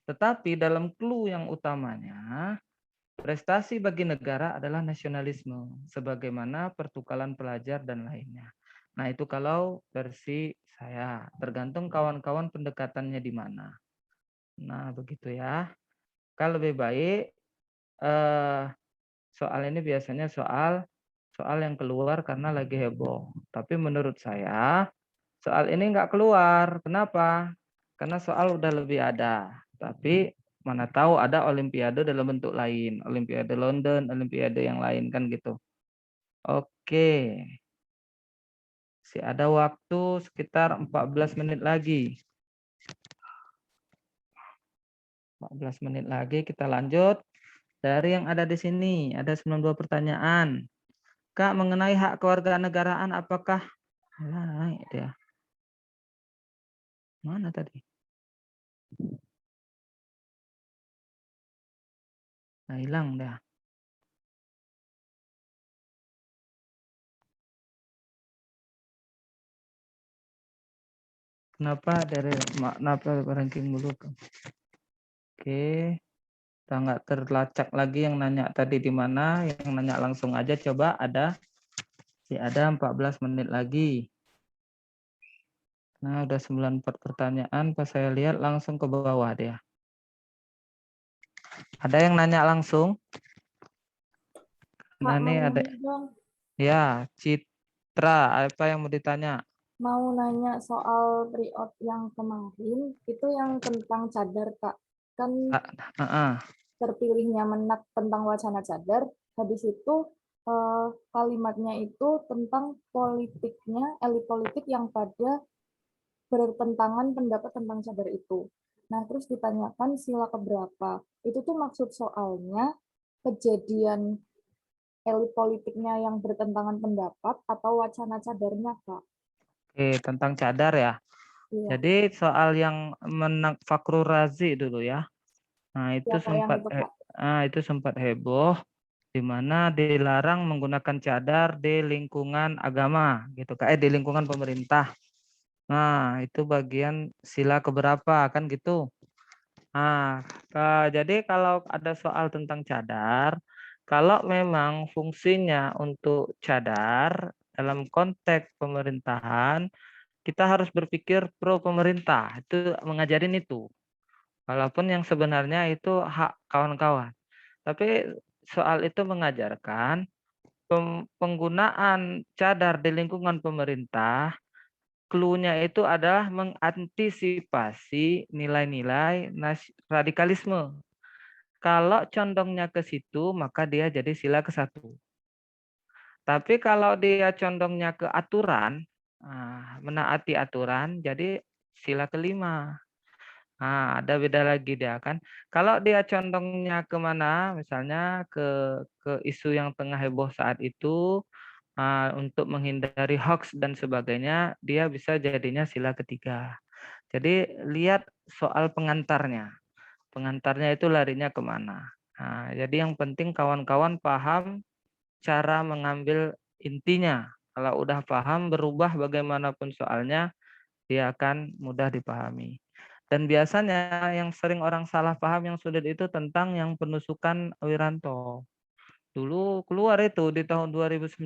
Tetapi dalam clue yang utamanya, prestasi bagi negara adalah nasionalisme, sebagaimana pertukaran pelajar dan lainnya. Nah, itu kalau versi saya, tergantung kawan-kawan pendekatannya di mana. Nah, begitu ya. Kalau lebih baik, soal ini biasanya soal yang keluar karena lagi heboh. Tapi menurut saya, soal ini nggak keluar. Kenapa? Karena soal udah lebih ada. Tapi mana tahu ada olimpiade dalam bentuk lain, olimpiade London, olimpiade yang lain kan gitu. Oke. Masih ada waktu sekitar 14 menit lagi. 14 menit lagi kita lanjut. Dari yang ada di sini ada 92 pertanyaan. Kak, mengenai hak kewarganegaraan apakah naik dia? Mana tadi? Nah, hilang dah. Kenapa ranking dulu? Oke. Kita nggak terlacak lagi yang nanya tadi di mana, yang nanya langsung aja coba ada. Ada 14 menit lagi. Nah, udah 94 pertanyaan, pas saya lihat langsung ke bawah dia. Ada yang nanya langsung? Nah, ini ada. Ya, Citra, apa yang mau ditanya? Mau nanya soal tryout yang kemarin, itu yang tentang cadar, Kak. Kan terpilihnya menak tentang wacana cadar, habis itu kalimatnya itu tentang politiknya, elit politik yang pada bertentangan pendapat tentang cadar itu. Nah, terus ditanyakan sila keberapa. Itu tuh maksud soalnya kejadian elit politiknya yang bertentangan pendapat atau wacana cadarnya, Kak? Oke, tentang cadar ya. Iya. Jadi soal yang menang Fakrul Razi dulu ya. Nah, itu itu sempat heboh di mana dilarang menggunakan cadar di lingkungan agama gitu, di lingkungan pemerintah. Nah, itu bagian sila keberapa kan gitu. Nah, jadi kalau ada soal tentang cadar, kalau memang fungsinya untuk cadar dalam konteks pemerintahan, kita harus berpikir pro pemerintah, itu mengajarin itu. Walaupun yang sebenarnya itu hak kawan-kawan. Tapi soal itu mengajarkan penggunaan cadar di lingkungan pemerintah, clue-nya itu adalah mengantisipasi nilai-nilai radikalisme. Kalau condongnya ke situ, maka dia jadi sila ke-1. Tapi kalau dia condongnya ke aturan, menaati aturan, jadi sila ke-5. Nah, ada beda lagi dia kan. Kalau dia condongnya kemana, misalnya ke isu yang tengah heboh saat itu, untuk menghindari hoax dan sebagainya, dia bisa jadinya sila ke-3. Jadi lihat soal pengantarnya. Pengantarnya itu larinya kemana. Nah, jadi yang penting kawan-kawan paham cara mengambil intinya. Kalau udah paham, berubah bagaimanapun soalnya, dia akan mudah dipahami. Dan biasanya yang sering orang salah paham yang sulit itu tentang yang penusukan Wiranto. Dulu keluar itu di tahun 2019.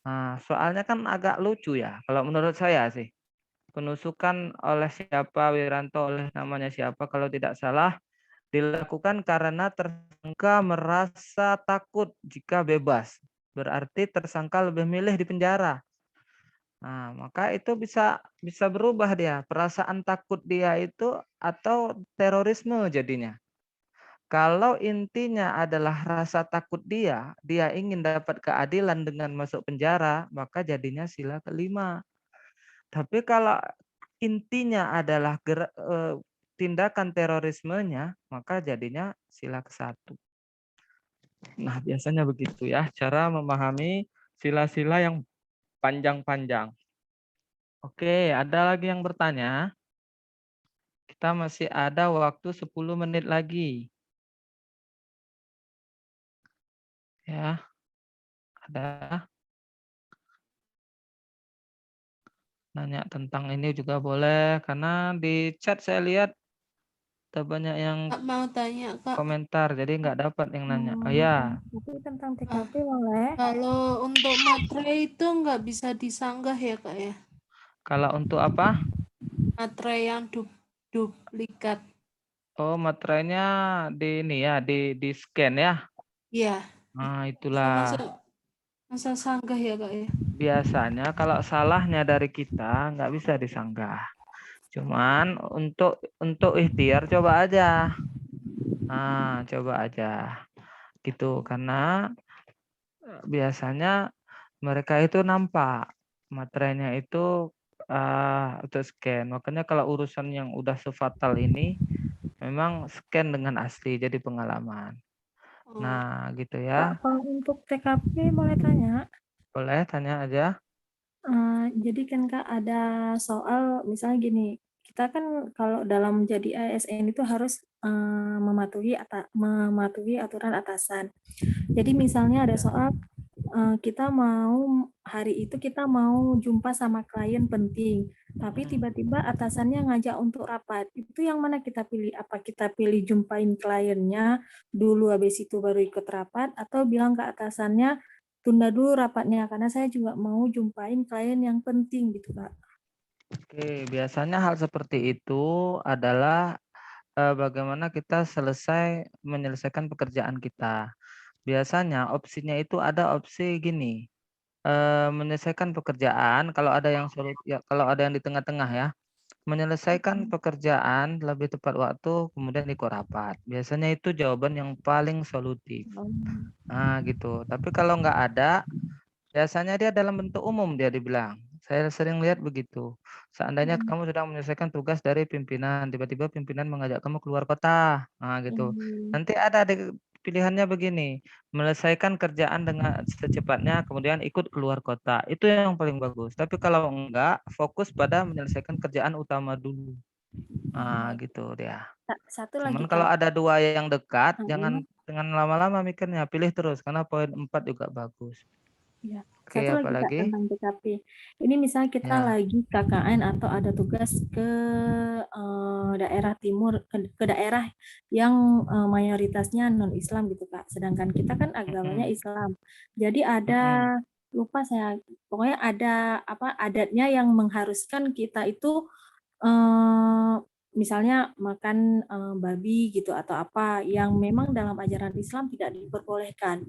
Nah, soalnya kan agak lucu ya, kalau menurut saya sih. Penusukan oleh siapa, Wiranto oleh namanya siapa, kalau tidak salah, dilakukan karena tersangka merasa takut jika bebas. Berarti tersangka lebih milih di penjara. Nah, maka itu bisa bisa berubah dia, perasaan takut dia itu atau terorisme jadinya. Kalau intinya adalah rasa takut dia ingin dapat keadilan dengan masuk penjara, maka jadinya sila kelima. Tapi kalau intinya adalah tindakan terorismenya, maka jadinya sila ke-1. Nah, biasanya begitu ya, cara memahami sila-sila yang panjang-panjang. Oke, ada lagi yang bertanya? Kita masih ada waktu 10 menit lagi. Ya, ada. Nanya tentang ini juga boleh, karena di chat saya lihat ada banyak yang Kak mau tanya, Kak. komentar, jadi nggak dapat yang nanya. Oh ya, Tapi tentang TKP boleh. Kalau untuk materai itu nggak bisa disanggah ya, Kak ya? kalau untuk apa? Materai yang duplikat. Oh, materainya di ini ya, di scan ya. Iya. Nah, Bisa itulah. masa sanggah ya, Kak ya? Biasanya kalau salahnya dari kita nggak bisa disanggah. Cuman untuk ikhtiar coba aja. Nah, coba aja. Gitu, karena biasanya mereka itu nampak materainya itu untuk scan. Makanya kalau urusan yang udah sefatal ini memang scan dengan asli jadi pengalaman. Oh. Nah, gitu ya. Kak, kalau untuk TKP boleh tanya? Boleh tanya aja. Jadi kan Kak ada soal misalnya gini, kita kan kalau dalam jadi ASN itu harus mematuhi aturan atasan. Jadi misalnya ada soal kita mau hari itu kita mau jumpa sama klien penting, tapi tiba-tiba atasannya ngajak untuk rapat. Itu yang mana kita pilih? Apa kita pilih jumpain kliennya dulu habis itu baru ikut rapat, atau bilang ke atasannya tunda dulu rapatnya karena saya juga mau jumpain klien yang penting gitu Kak. Oke, biasanya hal seperti itu adalah bagaimana kita menyelesaikan pekerjaan kita. Biasanya opsinya itu ada opsi gini, menyelesaikan pekerjaan kalau ada yang kalau ada yang di tengah-tengah ya, menyelesaikan pekerjaan lebih tepat waktu kemudian ikut rapat. Biasanya itu jawaban yang paling solutif. Nah, gitu. Tapi kalau nggak ada, biasanya dia dalam bentuk umum dia dibilang. Saya sering lihat begitu. Seandainya kamu sedang menyelesaikan tugas dari pimpinan, tiba-tiba pimpinan mengajak kamu keluar kota. Nah, gitu. Nanti ada pilihannya begini, menyelesaikan kerjaan dengan secepatnya, kemudian ikut keluar kota. Itu yang paling bagus. Tapi kalau enggak, fokus pada menyelesaikan kerjaan utama dulu. Nah, gitu dia. Satu Cuman lagi kalau Kak. ada dua yang dekat, Hmm. jangan lama-lama mikirnya, pilih terus karena poin 4 juga bagus. Ya, Oke, satu lagi Kak apalagi? tentang TKP. Ini misalnya kita Ya. lagi KKN atau ada tugas ke daerah timur, ke daerah yang mayoritasnya non-Islam gitu Kak. Sedangkan kita kan agamanya Islam. Jadi ada, lupa saya, pokoknya ada apa adatnya yang mengharuskan kita itu misalnya makan babi gitu atau apa yang memang dalam ajaran Islam tidak diperbolehkan.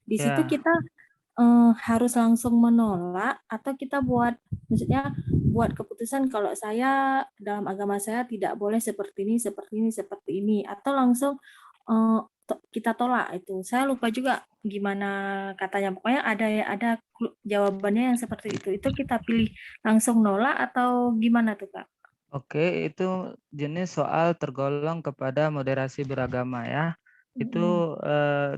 Di situ Ya. kita harus langsung menolak atau kita maksudnya buat keputusan kalau saya dalam agama saya tidak boleh seperti ini, seperti ini, seperti ini, atau langsung kita tolak itu. Saya lupa juga gimana katanya. Pokoknya ada jawabannya yang seperti itu. Itu kita pilih langsung nolak atau gimana tuh Kak? Oke, itu jenis soal tergolong kepada moderasi beragama ya. Itu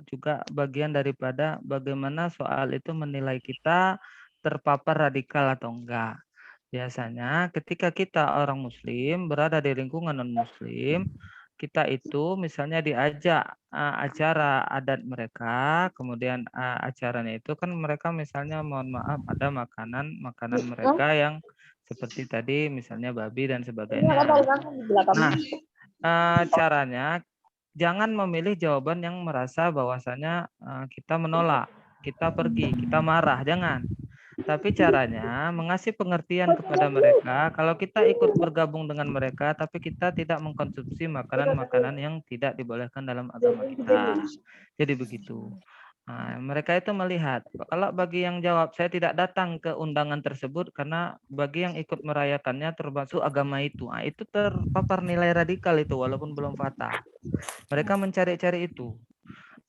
juga bagian daripada bagaimana soal itu menilai kita terpapar radikal atau enggak. Biasanya ketika kita orang muslim berada di lingkungan non-muslim, kita itu misalnya diajak acara adat mereka, kemudian acaranya itu kan mereka misalnya mohon maaf ada makanan mereka yang seperti tadi misalnya babi dan sebagainya. Nah, caranya jangan memilih jawaban yang merasa bahwasanya kita menolak, kita pergi, kita marah, jangan. Tapi caranya mengasih pengertian kepada mereka kalau kita ikut bergabung dengan mereka tapi kita tidak mengkonsumsi makanan-makanan yang tidak dibolehkan dalam agama kita. Jadi begitu. Nah, mereka itu melihat kalau bagi yang jawab saya tidak datang ke undangan tersebut karena bagi yang ikut merayakannya termasuk agama itu. Nah, itu terpapar nilai radikal itu walaupun belum fatah. Mereka mencari-cari itu.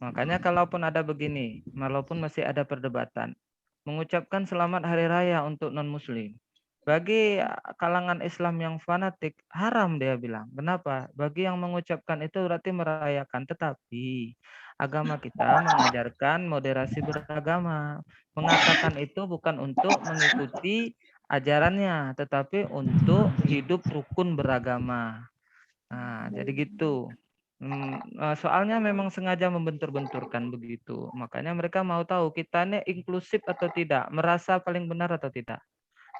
Makanya kalaupun ada begini, walaupun masih ada perdebatan, mengucapkan selamat hari raya untuk non-muslim. Bagi kalangan Islam yang fanatik, haram dia bilang. Kenapa? Bagi yang mengucapkan itu berarti merayakan. Tetapi agama kita mengajarkan moderasi beragama. Mengatakan itu bukan untuk mengikuti ajarannya, tetapi untuk hidup rukun beragama. Nah, jadi gitu. Soalnya memang sengaja membentur-benturkan begitu. Makanya mereka mau tahu kita ini inklusif atau tidak, merasa paling benar atau tidak.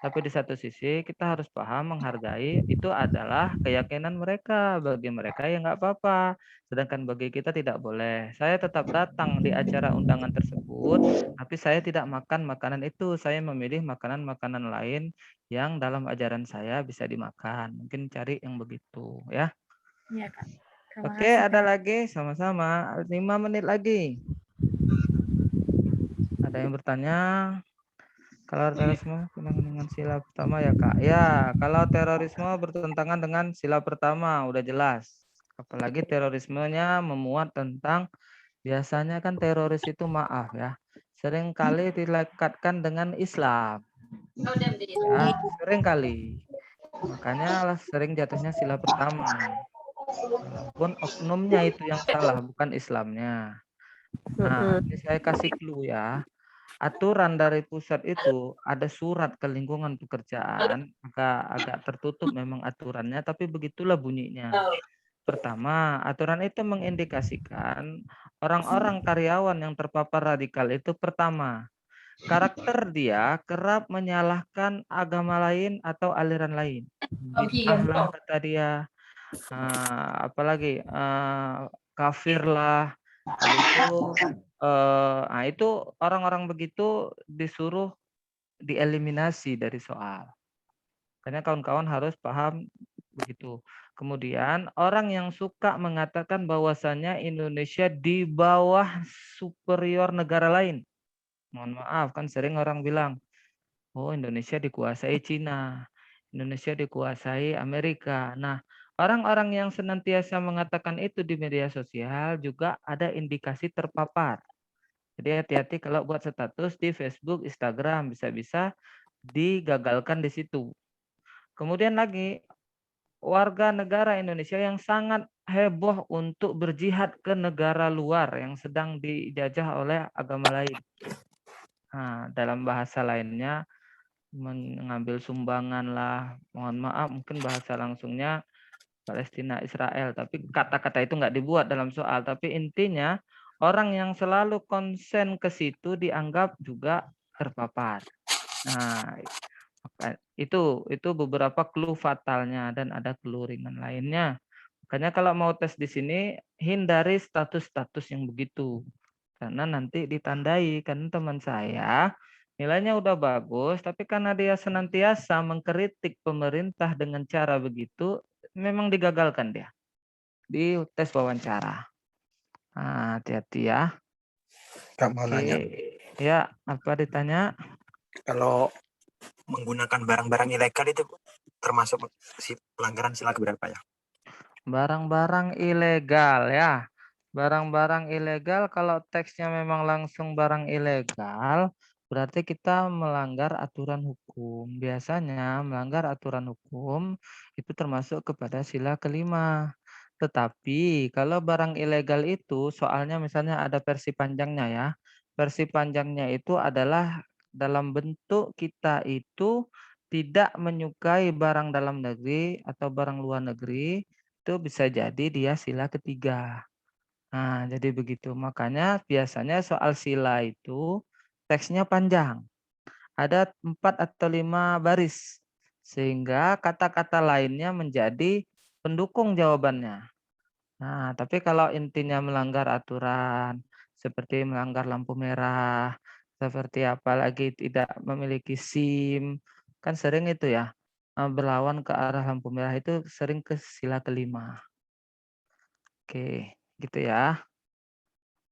Tapi di satu sisi kita harus paham, menghargai itu adalah keyakinan mereka. Bagi mereka ya nggak apa-apa. Sedangkan bagi kita tidak boleh. Saya tetap datang di acara undangan tersebut, tapi saya tidak makan makanan itu. Saya memilih makanan-makanan lain yang dalam ajaran saya bisa dimakan. Mungkin cari yang begitu ya. Iya, Kak. Terima Oke, kasih, ada Kak. lagi sama-sama 5 menit lagi. Ada yang bertanya? Kalau terorisme bertentangan dengan sila pertama ya Kak. Ya, kalau terorisme bertentangan dengan sila pertama udah jelas. Apalagi terorismenya memuat tentang biasanya kan teroris itu maaf ya. Seringkali dilekatkan dengan Islam. Ya, seringkali. Makanya sering jatuhnya sila pertama. Walaupun oknumnya itu yang salah, bukan Islamnya. Nah, ini saya kasih clue ya. Aturan dari pusat itu ada surat ke lingkungan pekerjaan, agak tertutup memang aturannya, tapi begitulah bunyinya. Pertama, aturan itu mengindikasikan orang-orang karyawan yang terpapar radikal itu pertama, karakter dia kerap menyalahkan agama lain atau aliran lain. Bid'ah lah kata dia, apalagi kafir lah. Habis itu orang-orang begitu disuruh dieliminasi dari soal. Karena kawan-kawan harus paham begitu. Kemudian orang yang suka mengatakan bahwasannya Indonesia di bawah superior negara lain. Mohon maaf kan sering orang bilang, oh Indonesia dikuasai Cina, Indonesia dikuasai Amerika. Nah, orang-orang yang senantiasa mengatakan itu di media sosial juga ada indikasi terpapar. Jadi hati-hati kalau buat status di Facebook, Instagram, bisa-bisa digagalkan di situ. Kemudian lagi, warga negara Indonesia yang sangat heboh untuk berjihad ke negara luar yang sedang dijajah oleh agama lain. Nah, dalam bahasa lainnya, mengambil sumbangan lah, mohon maaf mungkin bahasa langsungnya Palestina Israel, tapi kata-kata itu nggak dibuat dalam soal, tapi intinya orang yang selalu konsen ke situ dianggap juga terpapar. Nah, itu beberapa clue fatalnya dan ada clue ringan lainnya. Makanya kalau mau tes di sini hindari status-status yang begitu. Karena nanti ditandai kan teman saya nilainya udah bagus, tapi karena dia senantiasa mengkritik pemerintah dengan cara begitu, memang digagalkan dia di tes wawancara. Nah, hati-hati ya. Kak mau nanya, Ya, apa ditanya? kalau menggunakan barang-barang ilegal itu termasuk pelanggaran sila keberapa ya? Barang-barang ilegal ya. Barang-barang ilegal kalau teksnya memang langsung barang ilegal, berarti kita melanggar aturan hukum. Biasanya melanggar aturan hukum itu termasuk kepada sila kelima. Tetapi kalau barang ilegal itu soalnya misalnya ada versi panjangnya ya. Versi panjangnya itu adalah dalam bentuk kita itu tidak menyukai barang dalam negeri atau barang luar negeri, itu bisa jadi dia sila ketiga. Nah, jadi begitu. Makanya biasanya soal sila itu teksnya panjang. Ada 4 atau 5 baris. Sehingga kata-kata lainnya menjadi pendukung jawabannya. Nah, tapi kalau intinya melanggar aturan, seperti melanggar lampu merah, seperti apalagi tidak memiliki SIM, kan sering itu ya, berlawan ke arah lampu merah itu sering ke sila kelima. Oke, gitu ya.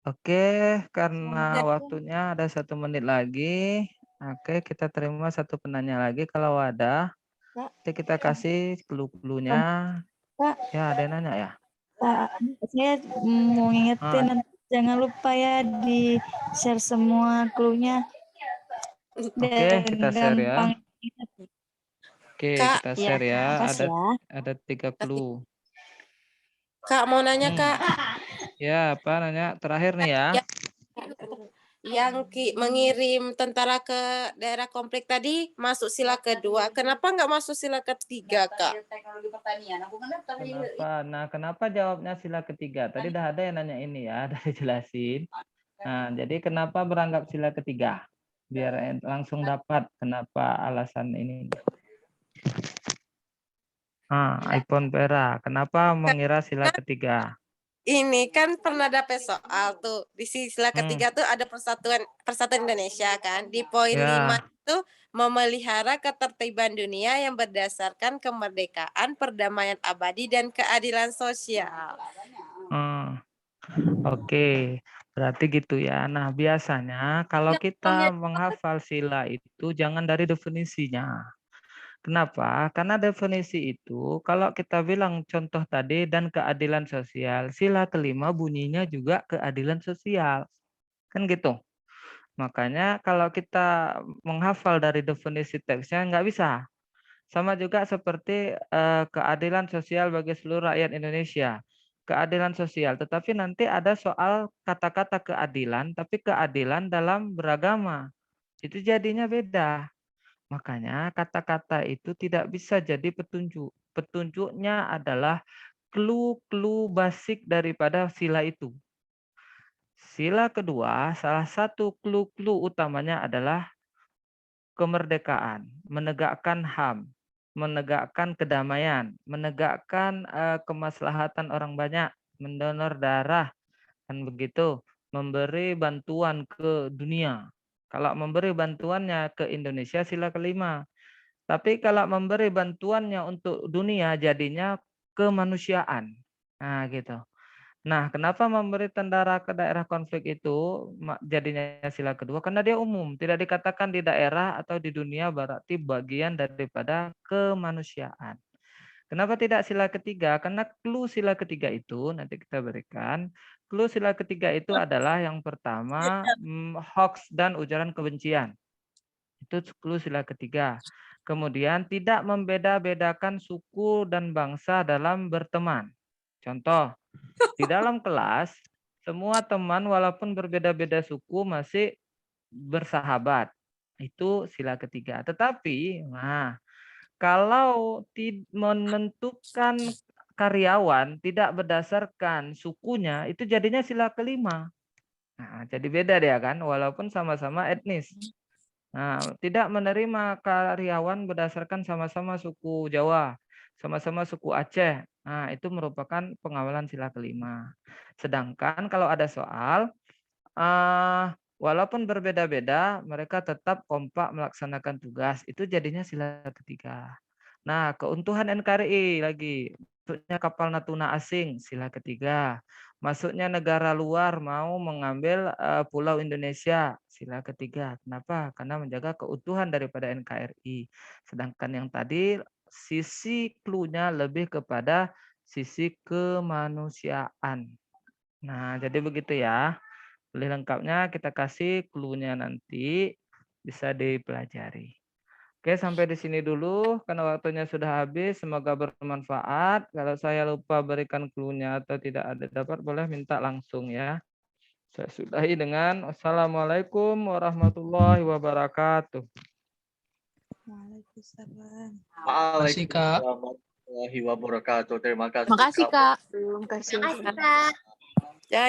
Oke, karena waktunya ada 1 menit lagi. Oke, kita terima 1 penanya lagi kalau ada. Nanti kita kasih clue-cluenya. Kak, Ya, ada yang nanya ya? Kak, saya mau ngingetin jangan lupa ya di share semua clue-nya. Oke, kita share ya. Gampang. Oke, Kak, kita ya, share ya. makasih ya. Ada 3 clue. Kak, mau nanya, Kak. Ya, apa nanya? Terakhir nih ya. Yang mengirim tentara ke daerah konflik tadi masuk sila kedua. Kenapa nggak masuk sila ketiga, Kak? Kenapa? Nah, kenapa jawabnya sila ketiga? Tadi udah ada yang nanya ini ya, udah dijelasin. Nah, jadi kenapa beranggap sila ketiga? Biar langsung dapat kenapa alasan ini. iPhone Pera, kenapa mengira sila ketiga? Ini kan pernah dapet soal tuh di sila ketiga tuh ada persatuan Indonesia kan di poin 5 itu memelihara ketertiban dunia yang berdasarkan kemerdekaan, perdamaian abadi dan keadilan sosial. Oke, berarti gitu ya. Nah, biasanya kalau kita menghafal sila itu jangan dari definisinya. Kenapa? Karena definisi itu kalau kita bilang contoh tadi dan keadilan sosial, sila kelima bunyinya juga keadilan sosial. Kan gitu. Makanya kalau kita menghafal dari definisi teksnya nggak bisa. Sama juga seperti keadilan sosial bagi seluruh rakyat Indonesia. Keadilan sosial, tetapi nanti ada soal kata-kata keadilan, tapi keadilan dalam beragama. Itu jadinya beda. Makanya kata-kata itu tidak bisa jadi petunjuk. Petunjuknya adalah clue-clue basic daripada sila itu. Sila kedua, salah satu clue-clue utamanya adalah kemerdekaan, menegakkan HAM, menegakkan kedamaian, menegakkan kemaslahatan orang banyak, mendonor darah, kan begitu, memberi bantuan ke dunia. Kalau memberi bantuannya ke Indonesia sila kelima. Tapi kalau memberi bantuannya untuk dunia jadinya kemanusiaan. Nah, gitu. Nah, kenapa memberi tentara ke daerah konflik itu jadinya sila kedua? Karena dia umum, tidak dikatakan di daerah atau di dunia berarti bagian daripada kemanusiaan. Kenapa tidak sila ketiga? Karena clue sila ketiga itu nanti kita berikan. Clue sila ketiga itu adalah yang pertama hoax dan ujaran kebencian. Itu clue sila ketiga. Kemudian tidak membeda-bedakan suku dan bangsa dalam berteman. Contoh, di dalam kelas semua teman walaupun berbeda-beda suku masih bersahabat. Itu sila ketiga. Tetapi, kalau menentukan karyawan tidak berdasarkan sukunya, itu jadinya sila kelima. Nah, jadi beda dia kan, walaupun sama-sama etnis. Nah, tidak menerima karyawan berdasarkan sama-sama suku Jawa, sama-sama suku Aceh. Nah, itu merupakan pengawalan sila kelima. Sedangkan kalau ada soal, walaupun berbeda-beda, mereka tetap kompak melaksanakan tugas. Itu jadinya sila ketiga. Nah, keuntuhan NKRI lagi. Masuknya kapal Natuna asing, sila ketiga. Masuknya negara luar mau mengambil pulau Indonesia, sila ketiga. Kenapa? Karena menjaga keutuhan daripada NKRI. Sedangkan yang tadi sisi clue-nya lebih kepada sisi kemanusiaan. Nah, jadi begitu ya. Lebih lengkapnya kita kasih clue-nya nanti bisa dipelajari. Oke, sampai di sini dulu karena waktunya sudah habis. Semoga bermanfaat. Kalau saya lupa berikan clue-nya atau tidak ada dapat, boleh minta langsung ya. Saya sudahi dengan Assalamualaikum warahmatullahi wabarakatuh. Waalaikumsalam. Terima kasih, Kak. warahmatullahi wabarakatuh. Terima kasih. Makasih, Kak. Terima kasih. Jangan